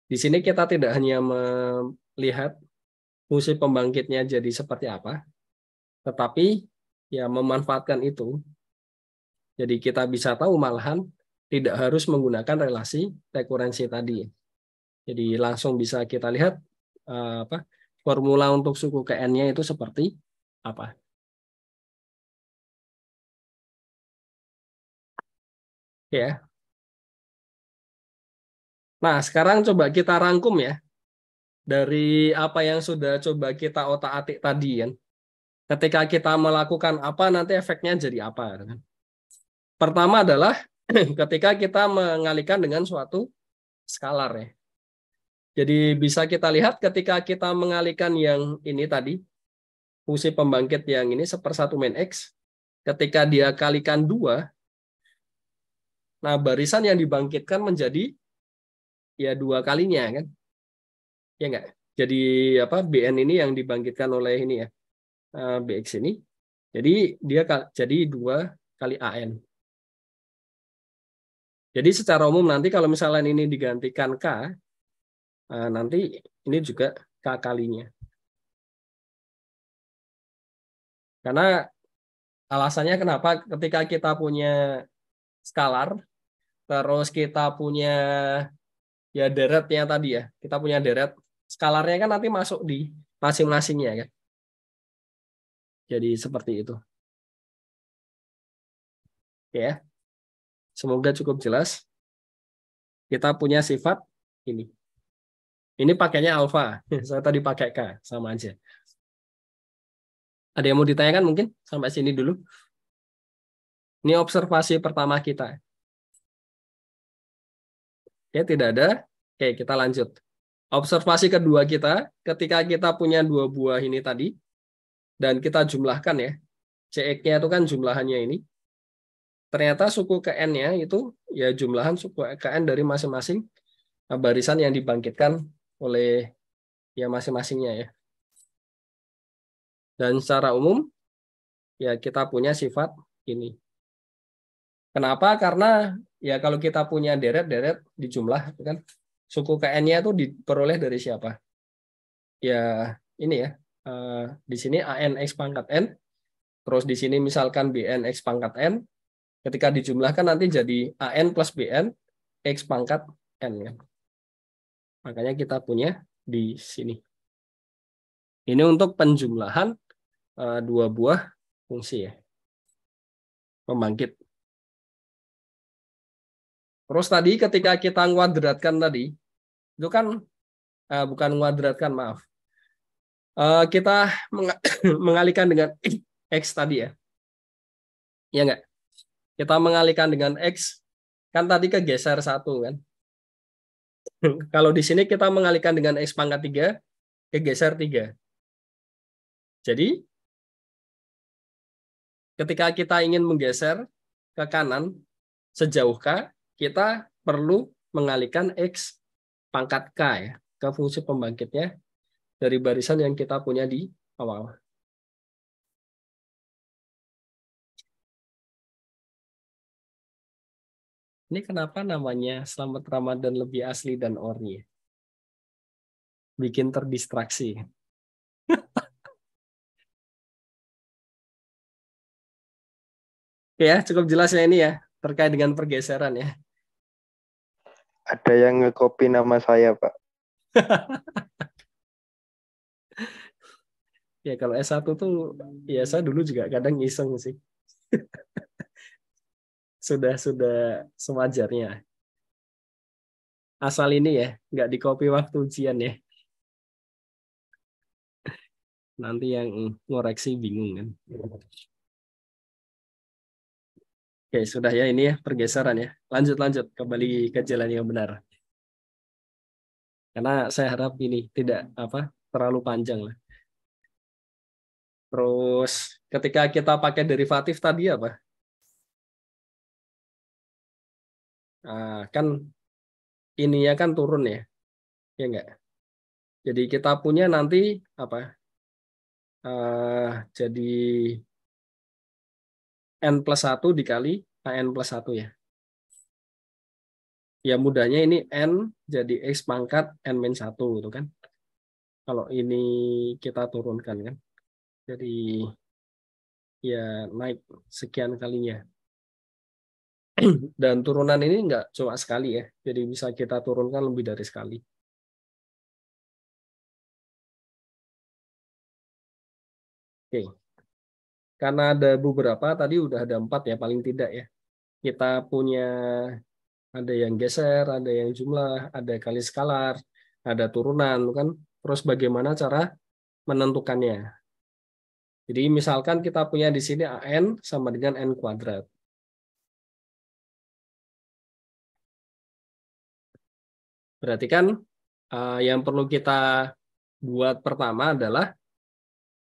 di sini kita tidak hanya melihat fungsi pembangkitnya jadi seperti apa, tetapi ya memanfaatkan itu. Jadi kita bisa tahu malahan tidak harus menggunakan relasi rekurensi tadi. Jadi langsung bisa kita lihat formula untuk suku ke N-nya itu seperti apa. Ya. Nah, sekarang coba kita rangkum ya dari apa yang sudah coba kita otak-atik tadi kan. Ketika kita melakukan apa nanti efeknya jadi apa kan. Pertama adalah ketika kita mengalihkan dengan suatu skalar ya. Jadi bisa kita lihat ketika kita mengalihkan yang ini tadi, fungsi pembangkit yang ini 1/1 min X, ketika dia kalikan 2, nah barisan yang dibangkitkan menjadi ya 2 kalinya kan. Ya enggak? Jadi apa BN ini yang dibangkitkan oleh ini ya, BX ini. Jadi dia jadi 2 kali AN. Jadi secara umum nanti kalau misalnya ini digantikan K, nanti ini juga K kalinya. Karena alasannya kenapa ketika kita punya skalar, terus kita punya ya deretnya tadi ya, kita punya deret, skalarnya kan nanti masuk di masing-masingnya kan. Jadi seperti itu. Ya, semoga cukup jelas. Kita punya sifat ini. Ini pakainya alfa, saya tadi pakai K, sama aja. Ada yang mau ditanyakan mungkin? Sampai sini dulu. Ini observasi pertama kita. Oke, tidak ada. Oke, kita lanjut. Observasi kedua kita, ketika kita punya 2 buah ini tadi, dan kita jumlahkan ya, CX-nya itu kan jumlahannya ini, ternyata suku ke N-nya itu ya jumlahan suku ke N dari masing-masing barisan yang dibangkitkan oleh ya masing-masingnya ya. Dan secara umum, ya kita punya sifat ini. Kenapa? Karena ya kalau kita punya deret-deret di jumlah, kan suku KN-nya itu diperoleh dari siapa? Ya ini ya, di sini AN X pangkat N, terus di sini misalkan BN X pangkat N, ketika dijumlahkan nanti jadi AN plus BN X pangkat N. Ya. Makanya kita punya di sini. Ini untuk penjumlahan 2 buah fungsi ya, pembangkit. Terus tadi ketika kita kuadratkan tadi, itu kan bukan kuadratkan, maaf. Kita mengalihkan dengan X tadi ya. Ya enggak? Kita mengalihkan dengan X, kan tadi kegeser 1 kan. Kalau di sini kita mengalihkan dengan X pangkat 3, kegeser 3. Jadi, ketika kita ingin menggeser ke kanan sejauh K, kita perlu mengalihkan X pangkat K ya, ke fungsi pembangkitnya dari barisan yang kita punya di awal. Ini kenapa namanya Selamat Ramadan lebih asli dan ori? Bikin terdistraksi. Oke ya, cukup jelas ya ini ya, terkait dengan pergeseran ya. Ada yang nge-copy nama saya, Pak. Ya kalau S1 tuh, ya saya dulu juga kadang iseng sih. Sudah sewajarnya. Asal ini ya, nggak di-copy waktu ujian ya. Nanti yang ngoreksi bingung kan. Oke, sudah ya ini ya pergeseran ya. Lanjut kembali ke jalan yang benar. Karena saya harap ini tidak terlalu panjang lah. Terus ketika kita pakai derivatif tadi apa? Kan ininya kan turun ya. Ya enggak? Jadi kita punya nanti apa? Jadi N plus 1 dikali AN plus 1 ya. Ya mudahnya ini N jadi X pangkat N min 1 gitu kan. Kalau ini kita turunkan kan. Jadi ya naik sekian kalinya. Dan turunan ini enggak cuma sekali ya. Jadi bisa kita turunkan lebih dari sekali. Oke. Karena ada beberapa, tadi udah ada 4 ya paling tidak ya. Kita punya ada yang geser, ada yang jumlah, ada kali skalar, ada turunan kan. Terus bagaimana cara menentukannya? Jadi misalkan kita punya di sini AN sama dengan N kuadrat. Berarti kan yang perlu kita buat pertama adalah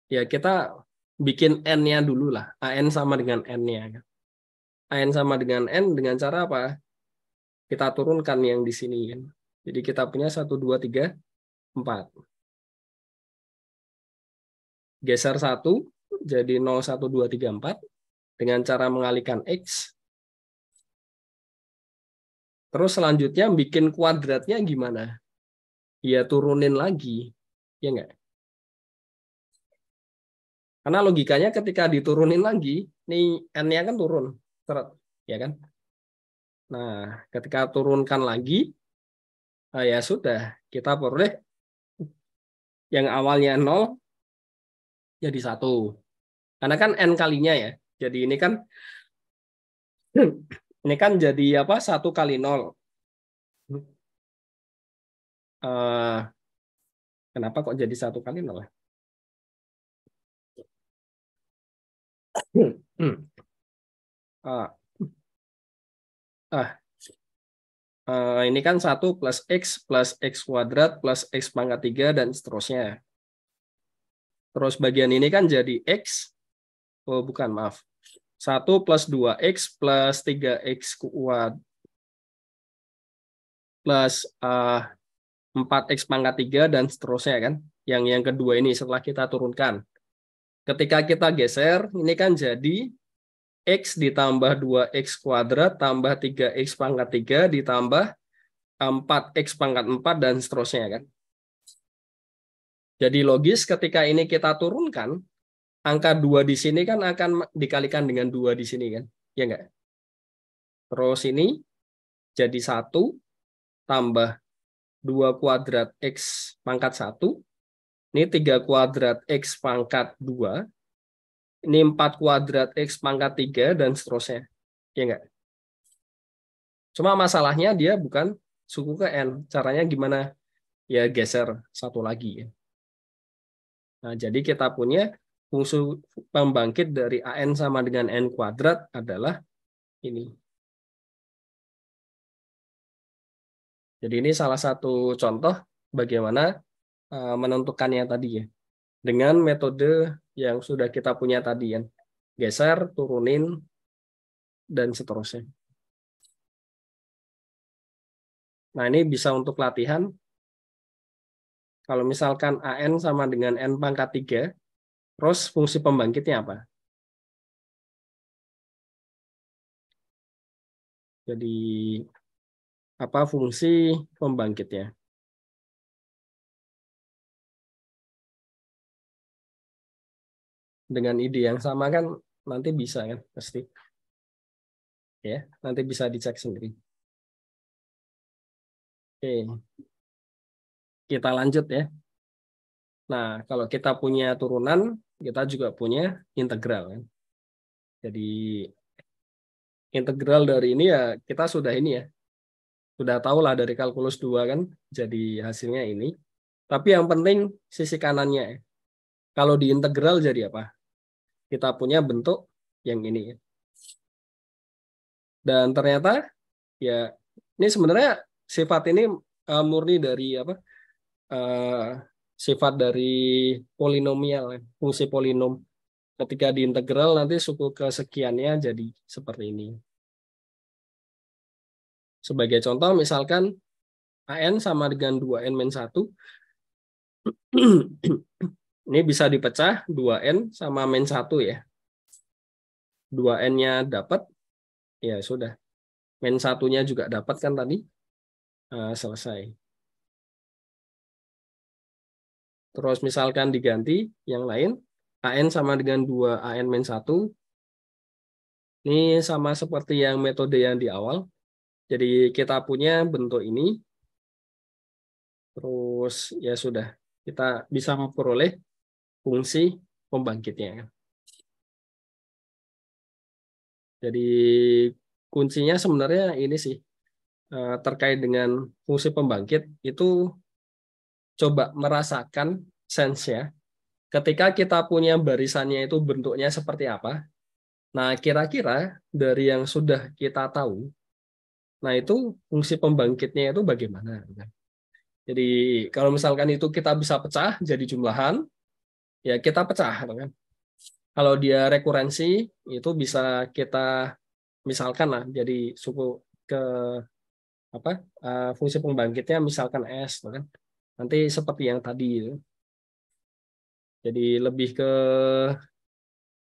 ya kita bikin N-nya dulu lah. AN sama dengan N-nya. AN sama dengan N dengan cara apa? Kita turunkan yang di sini kan. Jadi kita punya 1, 2, 3, 4. Geser 1 jadi 0, 1, 2, 3, 4 dengan cara mengalihkan X. Terus selanjutnya bikin kuadratnya gimana? Ya turunin lagi. Ya enggak? Karena logikanya ketika diturunin lagi, nih N-nya kan turun. Ya kan? Nah, ketika turunkan lagi, ya sudah, kita peroleh yang awalnya 0 jadi 1. Karena kan N kalinya ya. Jadi ini kan jadi apa? 1 kali 0. Kenapa kok jadi 1 kali 0? Ah, ini kan 1 plus X kuadrat plus X pangkat 3 dan seterusnya. Terus bagian ini kan jadi X. Oh, bukan, maaf. 1 plus 2X plus 3X kuadrat plus 4X pangkat 3 dan seterusnya kan. Yang kedua ini setelah kita turunkan. Ketika kita geser, ini kan jadi X ditambah 2X kuadrat tambah 3X pangkat 3 ditambah 4X pangkat 4 dan seterusnya kan. Jadi logis ketika ini kita turunkan, angka 2 di sini kan akan dikalikan dengan 2 di sini kan. Ya enggak? Terus ini jadi 1 tambah 2 kuadrat X pangkat 1. Ini 3 kuadrat X pangkat 2. Ini 4 kuadrat X pangkat 3 dan seterusnya. Ya enggak? Cuma masalahnya dia bukan suku ke N. Caranya gimana? Ya geser 1 lagi ya. Nah, jadi kita punya fungsi pembangkit dari AN sama dengan N kuadrat adalah ini. Jadi ini salah satu contoh bagaimana menentukannya tadi ya. Dengan metode yang sudah kita punya tadi ya. Geser, turunin, dan seterusnya. Nah, ini bisa untuk latihan. Kalau misalkan AN sama dengan N pangkat 3, terus fungsi pembangkitnya apa? Jadi, apa fungsi pembangkitnya? Dengan ide yang sama kan nanti bisa kan pasti. Ya, nanti bisa dicek sendiri. Oke. Kita lanjut ya. Nah, kalau kita punya turunan, kita juga punya integral kan. Jadi integral dari ini ya kita sudah ini ya. Sudah tahu lah dari kalkulus 2 kan. Jadi hasilnya ini. Tapi yang penting sisi kanannya ya. Kalau di integral jadi apa? Kita punya bentuk yang ini ya. Dan ternyata ya ini sebenarnya sifat ini murni dari apa? Sifat dari polinomial, fungsi polinom. Ketika diintegral nanti suku kesekiannya jadi seperti ini. Sebagai contoh misalkan AN sama dengan 2N min 1. Ini bisa dipecah 2N sama min 1 ya. 2N-nya dapat, ya sudah. Min 1-nya juga dapat kan tadi. Selesai. Terus misalkan diganti yang lain, AN sama dengan 2AN min 1. Ini sama seperti yang metode yang di awal. Jadi kita punya bentuk ini. Terus ya sudah. Kita bisa memperoleh fungsi pembangkitnya. Jadi kuncinya sebenarnya ini sih. Terkait dengan fungsi pembangkit, itu coba merasakan sense-nya. Ketika kita punya barisannya itu bentuknya seperti apa, nah kira-kira dari yang sudah kita tahu, nah itu fungsi pembangkitnya itu bagaimana. Jadi kalau misalkan itu kita bisa pecah jadi jumlahan, ya kita pecah. Kan? Kalau dia rekurensi, itu bisa kita misalkan lah, jadi suku ke apa fungsi pembangkitnya misalkan S. Kan? Nanti seperti yang tadi. Jadi lebih ke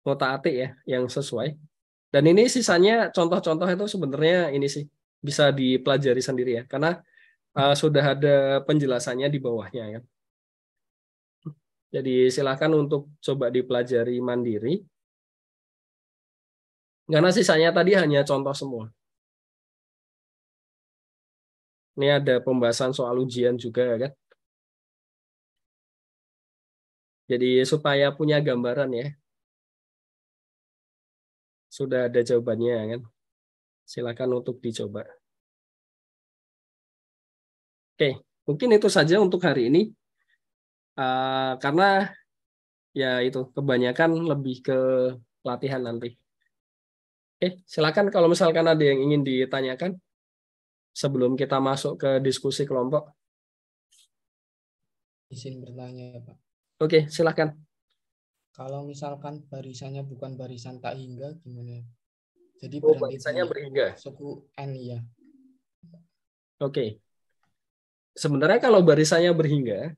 kota atik ya yang sesuai. Dan ini sisanya contoh-contoh itu sebenarnya ini sih bisa dipelajari sendiri ya, karena sudah ada penjelasannya di bawahnya ya. Jadi silakan untuk coba dipelajari mandiri. Karena sisanya tadi hanya contoh semua. Ini ada pembahasan soal ujian juga kan. Jadi supaya punya gambaran ya. Sudah ada jawabannya kan. Silakan untuk dicoba. Oke, mungkin itu saja untuk hari ini. Karena ya itu kebanyakan lebih ke latihan nanti. Oke, silakan kalau misalkan ada yang ingin ditanyakan sebelum kita masuk ke diskusi kelompok. Izin bertanya, Pak. Oke, silakan. Kalau misalkan barisannya bukan barisan tak hingga, gimana? Jadi Oh, berhenti barisannya di berhingga. suku N ya. Oke. Sebenarnya kalau barisannya berhingga,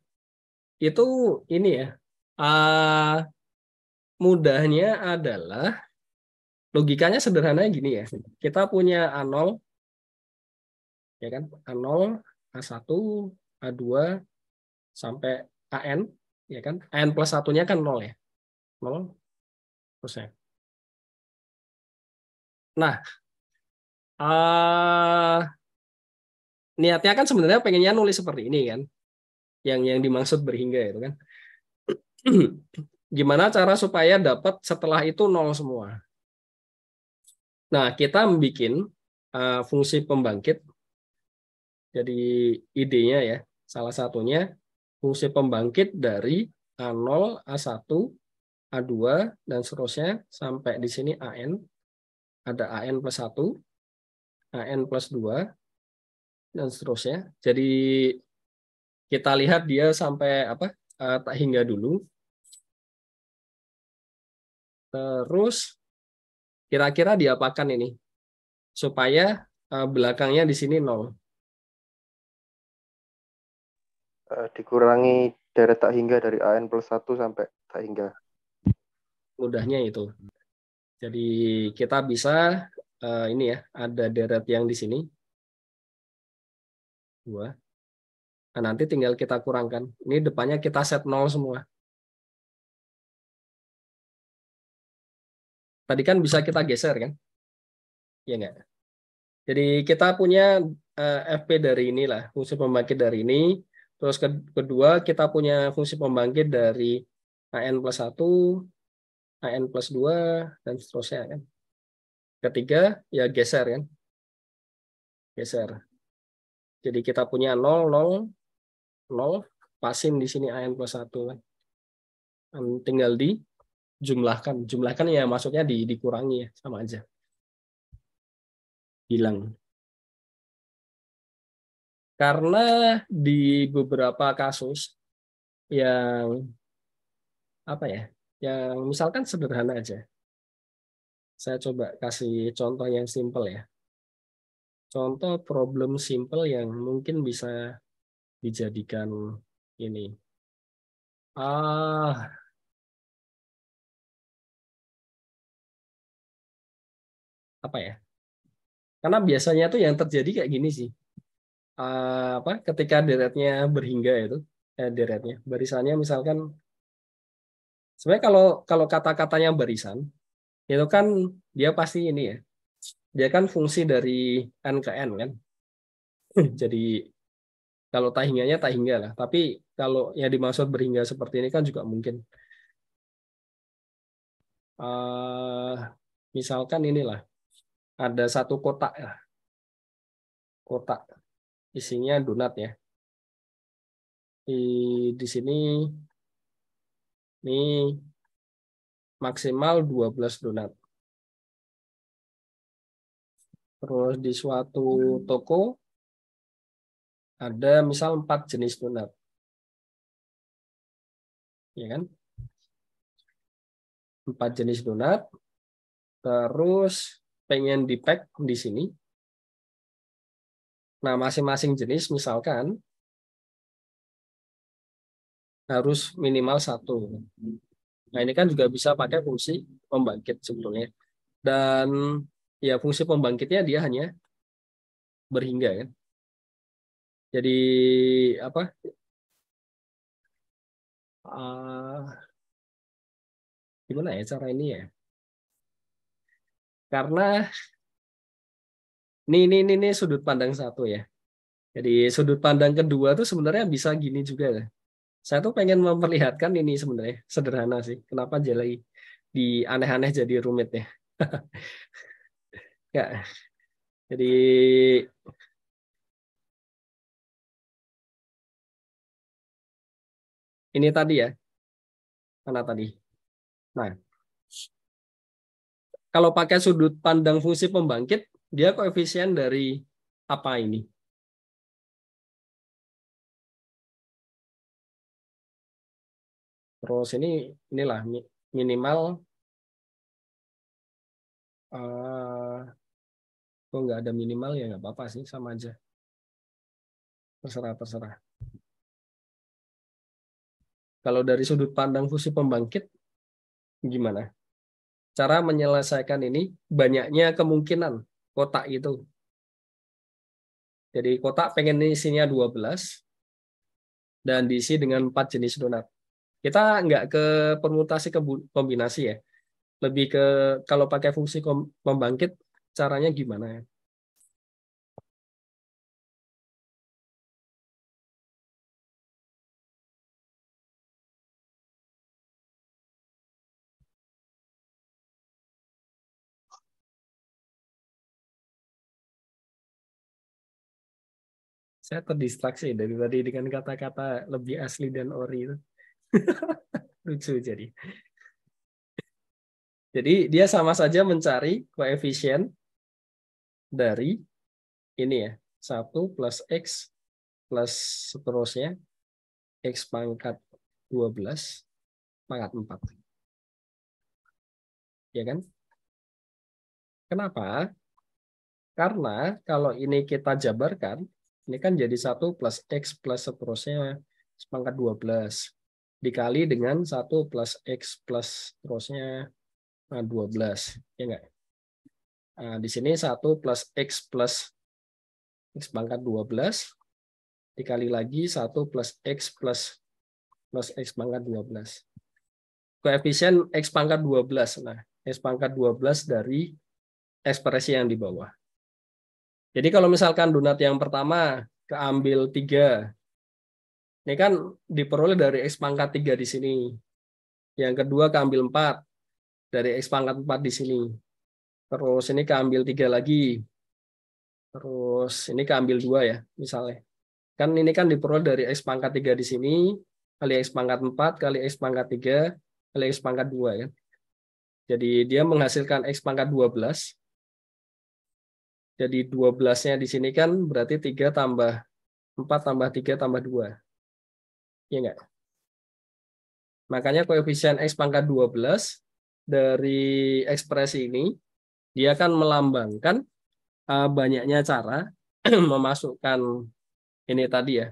itu ini ya, mudahnya adalah, logikanya sederhana gini ya. Kita punya A0, ya kan? A0, A1, A2, sampai AN, ya kan? AN plus 1-nya kan 0 ya. 0 terusnya. Nah, niatnya kan sebenarnya pengennya nulis seperti ini kan. Yang dimaksud berhingga itu kan. Gimana cara supaya dapat setelah itu 0 semua. Nah, kita bikin fungsi pembangkit. Jadi idenya ya, salah satunya fungsi pembangkit dari A0, A1, A2, dan seterusnya sampai di sini AN. Ada AN plus 1, AN plus 2, dan seterusnya. Jadi kita lihat dia sampai apa tak hingga dulu. Terus kira-kira diapakan ini supaya belakangnya di sini 0. Dikurangi deret tak hingga dari AN plus 1 sampai tak hingga. Mudahnya itu. Jadi kita bisa ini ya, ada deret yang di sini 2. Nah, nanti tinggal kita kurangkan. Ini depannya kita set 0 semua. Tadi kan bisa kita geser kan? Ya enggak? Jadi kita punya FP dari inilah, fungsi pembangkit dari ini. Terus kedua kita punya fungsi pembangkit dari AN plus 1, AN plus 2, dan seterusnya kan. Ketiga ya geser kan? Geser. Jadi kita punya 0, 0, 0, pasin di sini AN plus 1 kan. Tinggal dijumlahkan. Jumlahkan ya maksudnya dikurangi ya, sama aja. Hilang. Karena di beberapa kasus yang apa ya, yang misalkan sederhana aja. Saya coba kasih contoh yang simpel ya. Contoh problem simple yang mungkin bisa dijadikan ini. Apa ya? Karena biasanya tuh yang terjadi kayak gini sih. Ketika deretnya berhingga itu, deretnya, barisannya misalkan, sebenarnya kalau kata-katanya barisan, itu kan dia pasti ini ya, dia kan fungsi dari n ke n kan. Jadi kalau tahingganya tahingga lah. Tapi kalau yang dimaksud berhingga seperti ini kan juga mungkin. Misalkan inilah, ada satu kotak ya, kotak isinya donat ya. Di sini ini maksimal 12 donat. Terus di suatu toko ada misal 4 jenis donat. Ya kan? 4 jenis donat. Terus pengen di-pack di sini. Nah, masing-masing jenis misalkan harus minimal 1. Nah, ini kan juga bisa pakai fungsi pembangkit sebetulnya. Dan ya fungsi pembangkitnya dia hanya berhingga kan. Jadi apa? Gimana ya cara ini ya? Karena ini sudut pandang satu ya. Jadi sudut pandang kedua tuh sebenarnya bisa gini juga ya. Saya tuh pengen memperlihatkan ini sebenarnya sederhana sih. Kenapa jadi di aneh-aneh jadi rumit ya? Ya. Jadi ini tadi ya. Mana tadi? Nah, kalau pakai sudut pandang fungsi pembangkit, dia koefisien dari apa ini? Terus inilah minimal kok nggak ada minimal ya nggak apa-apa sih, sama aja. Terserah. Kalau dari sudut pandang fungsi pembangkit, gimana? Cara menyelesaikan ini, banyaknya kemungkinan kotak itu. Jadi kotak pengen isinya 12 dan diisi dengan 4 jenis donat. Kita nggak ke permutasi kombinasi ya. Lebih ke kalau pakai fungsi pembangkit, caranya gimana ya? Saya terdistraksi dari tadi dengan kata-kata lebih asli dan ori itu. Lucu jadi. Jadi dia sama saja mencari koefisien dari ini ya. 1 plus X plus seterusnya. X pangkat 12 pangkat 4. Ya kan? Kenapa? Karena kalau ini kita jabarkan, ini kan jadi 1 plus X plus seterusnya pangkat 12. Dikali dengan 1 plus X plus terusnya 12. Ya enggak? Nah, di sini 1 plus X plus X pangkat 12 dikali lagi 1 plus X plus X pangkat 12. Koefisien X pangkat 12. Nah, X pangkat 12 dari ekspresi yang di bawah. Jadi kalau misalkan donat yang pertama keambil 3, ini kan diperoleh dari X pangkat 3 di sini. Yang kedua keambil 4, dari X pangkat 4 di sini. Terus ini keambil 3 lagi. Terus ini keambil 2 ya, misalnya. Kan ini kan diperoleh dari X pangkat 3 di sini, kali X pangkat 4, kali X pangkat 3, kali X pangkat 2 ya. Jadi dia menghasilkan X pangkat 12. Jadi 12-nya di sini kan berarti 3 tambah 4 tambah 3 tambah 2. Iya enggak? Makanya koefisien X pangkat 12 dari ekspresi ini, dia akan melambangkan banyaknya cara memasukkan ini tadi ya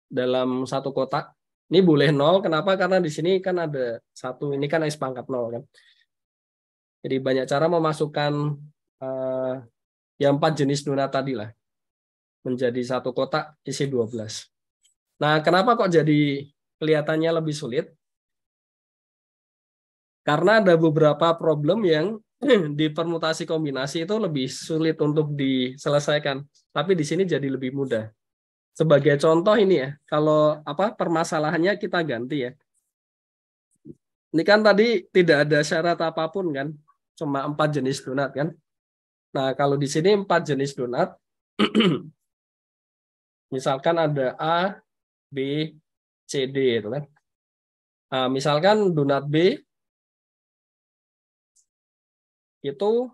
dalam satu kotak. Ini boleh 0, kenapa? Karena di sini kan ada 1, ini kan X pangkat 0 kan. Jadi banyak cara memasukkan yang 4 jenis donat tadi lah menjadi satu kotak isi 12. Nah, kenapa kok jadi kelihatannya lebih sulit? Karena ada beberapa problem yang di permutasi kombinasi itu lebih sulit untuk diselesaikan, tapi di sini jadi lebih mudah. Sebagai contoh ini ya, kalau permasalahannya kita ganti ya. Ini kan tadi tidak ada syarat apapun kan, cuma 4 jenis donat kan. Nah, kalau di sini 4 jenis donat, misalkan ada A, B, C, D itu kan. Nah, misalkan donat B itu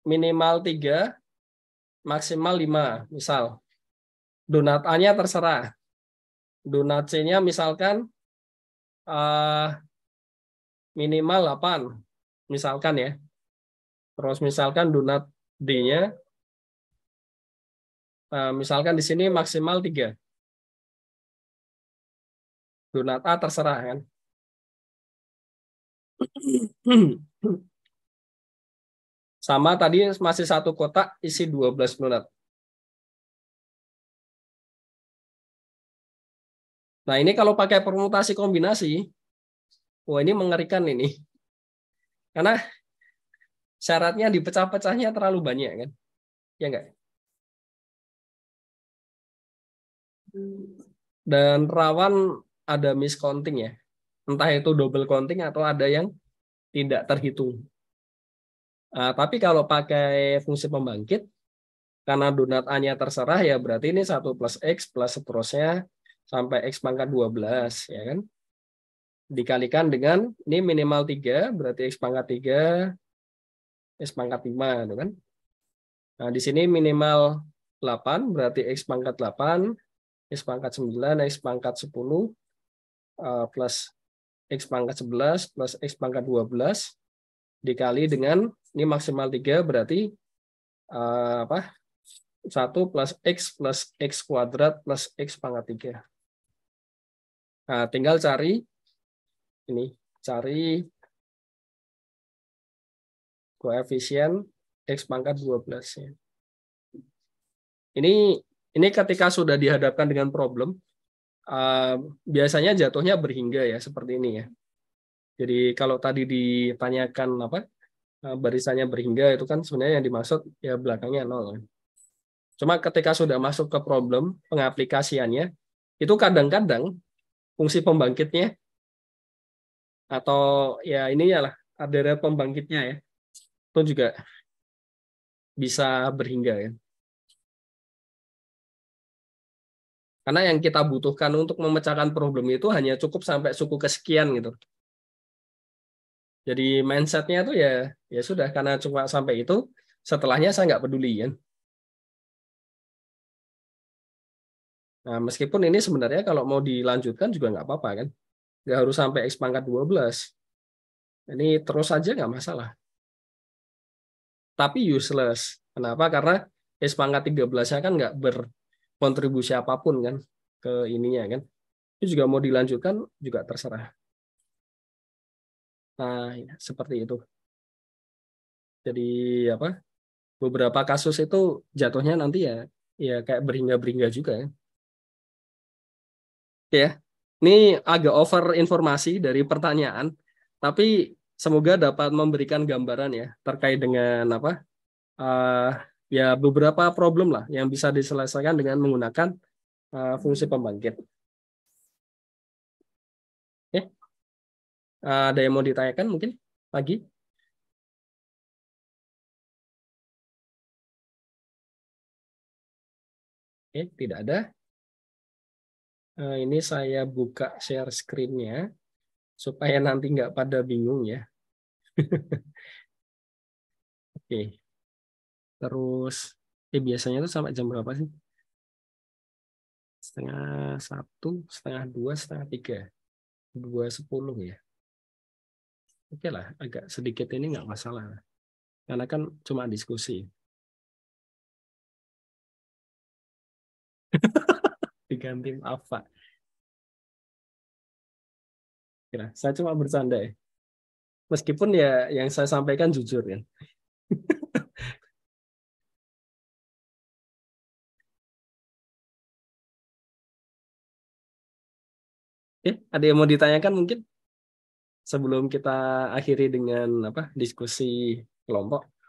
minimal 3, maksimal 5, misal. Donat A-nya terserah. Donat C-nya misalkan minimal 8, misalkan ya. Terus misalkan donat D-nya, misalkan di sini maksimal 3. Donat A terserah kan. Sama tadi masih satu kotak isi 12 donat. Nah ini kalau pakai permutasi kombinasi, wah ini mengerikan ini. Karena syaratnya dipecah-pecahnya terlalu banyak kan. Ya enggak? Dan rawan ada miscounting ya. Entah itu double counting atau ada yang tidak terhitung. Tapi kalau pakai fungsi pembangkit, karena donat A-nya terserah ya berarti ini 1 plus X plus seterusnya sampai X pangkat 12 ya kan. Dikalikan dengan ini minimal 3 berarti X pangkat 3, X pangkat 5 gitu kan. Nah, di sini minimal 8 berarti X pangkat 8, X pangkat 9, X pangkat 10 plus X pangkat 11 plus X pangkat 12 dikali dengan ini maksimal 3 berarti 1 plus X kuadrat plus X pangkat 3. Nah, tinggal cari koefisien X pangkat 12 ya. Ini ketika sudah dihadapkan dengan problem, biasanya jatuhnya berhingga ya, seperti ini ya. Jadi kalau tadi ditanyakan barisannya berhingga itu kan sebenarnya yang dimaksud ya belakangnya 0. Cuma ketika sudah masuk ke problem pengaplikasiannya, itu kadang-kadang fungsi pembangkitnya atau ya ininya lah, ada pembangkitnya ya, itu juga bisa berhingga ya. Karena yang kita butuhkan untuk memecahkan problem itu hanya cukup sampai suku kesekian gitu. Jadi mindsetnya tuh ya sudah, karena cuma sampai itu, setelahnya saya nggak peduli kan. Nah, meskipun ini sebenarnya kalau mau dilanjutkan juga nggak apa-apa kan. Nggak harus sampai X pangkat 12. Ini terus aja nggak masalah. Tapi useless. Kenapa? Karena X pangkat 13-nya kan nggak berkontribusi apapun kan ke ininya kan. Itu juga mau dilanjutkan juga terserah. Nah, ya, seperti itu. Jadi beberapa kasus itu jatuhnya nanti ya kayak berhingga-berhingga juga ya. Ya, ini agak over informasi dari pertanyaan, tapi semoga dapat memberikan gambaran ya terkait dengan ya beberapa problem lah yang bisa diselesaikan dengan menggunakan fungsi pembangkit. Oke, ada yang mau ditanyakan mungkin lagi? Oke, tidak ada. Ini saya buka share screen-nya supaya nanti nggak pada bingung ya. Oke. Terus, biasanya itu sampai jam berapa sih? 12:30, 1:30, 2:30, 2:10 ya. Oke lah, agak sedikit ini nggak masalah. Karena kan cuma diskusi. Diganti apa? Kira, saya cuma bercanda ya. Meskipun ya yang saya sampaikan jujur ya. Ada yang mau ditanyakan mungkin sebelum kita akhiri dengan diskusi kelompok?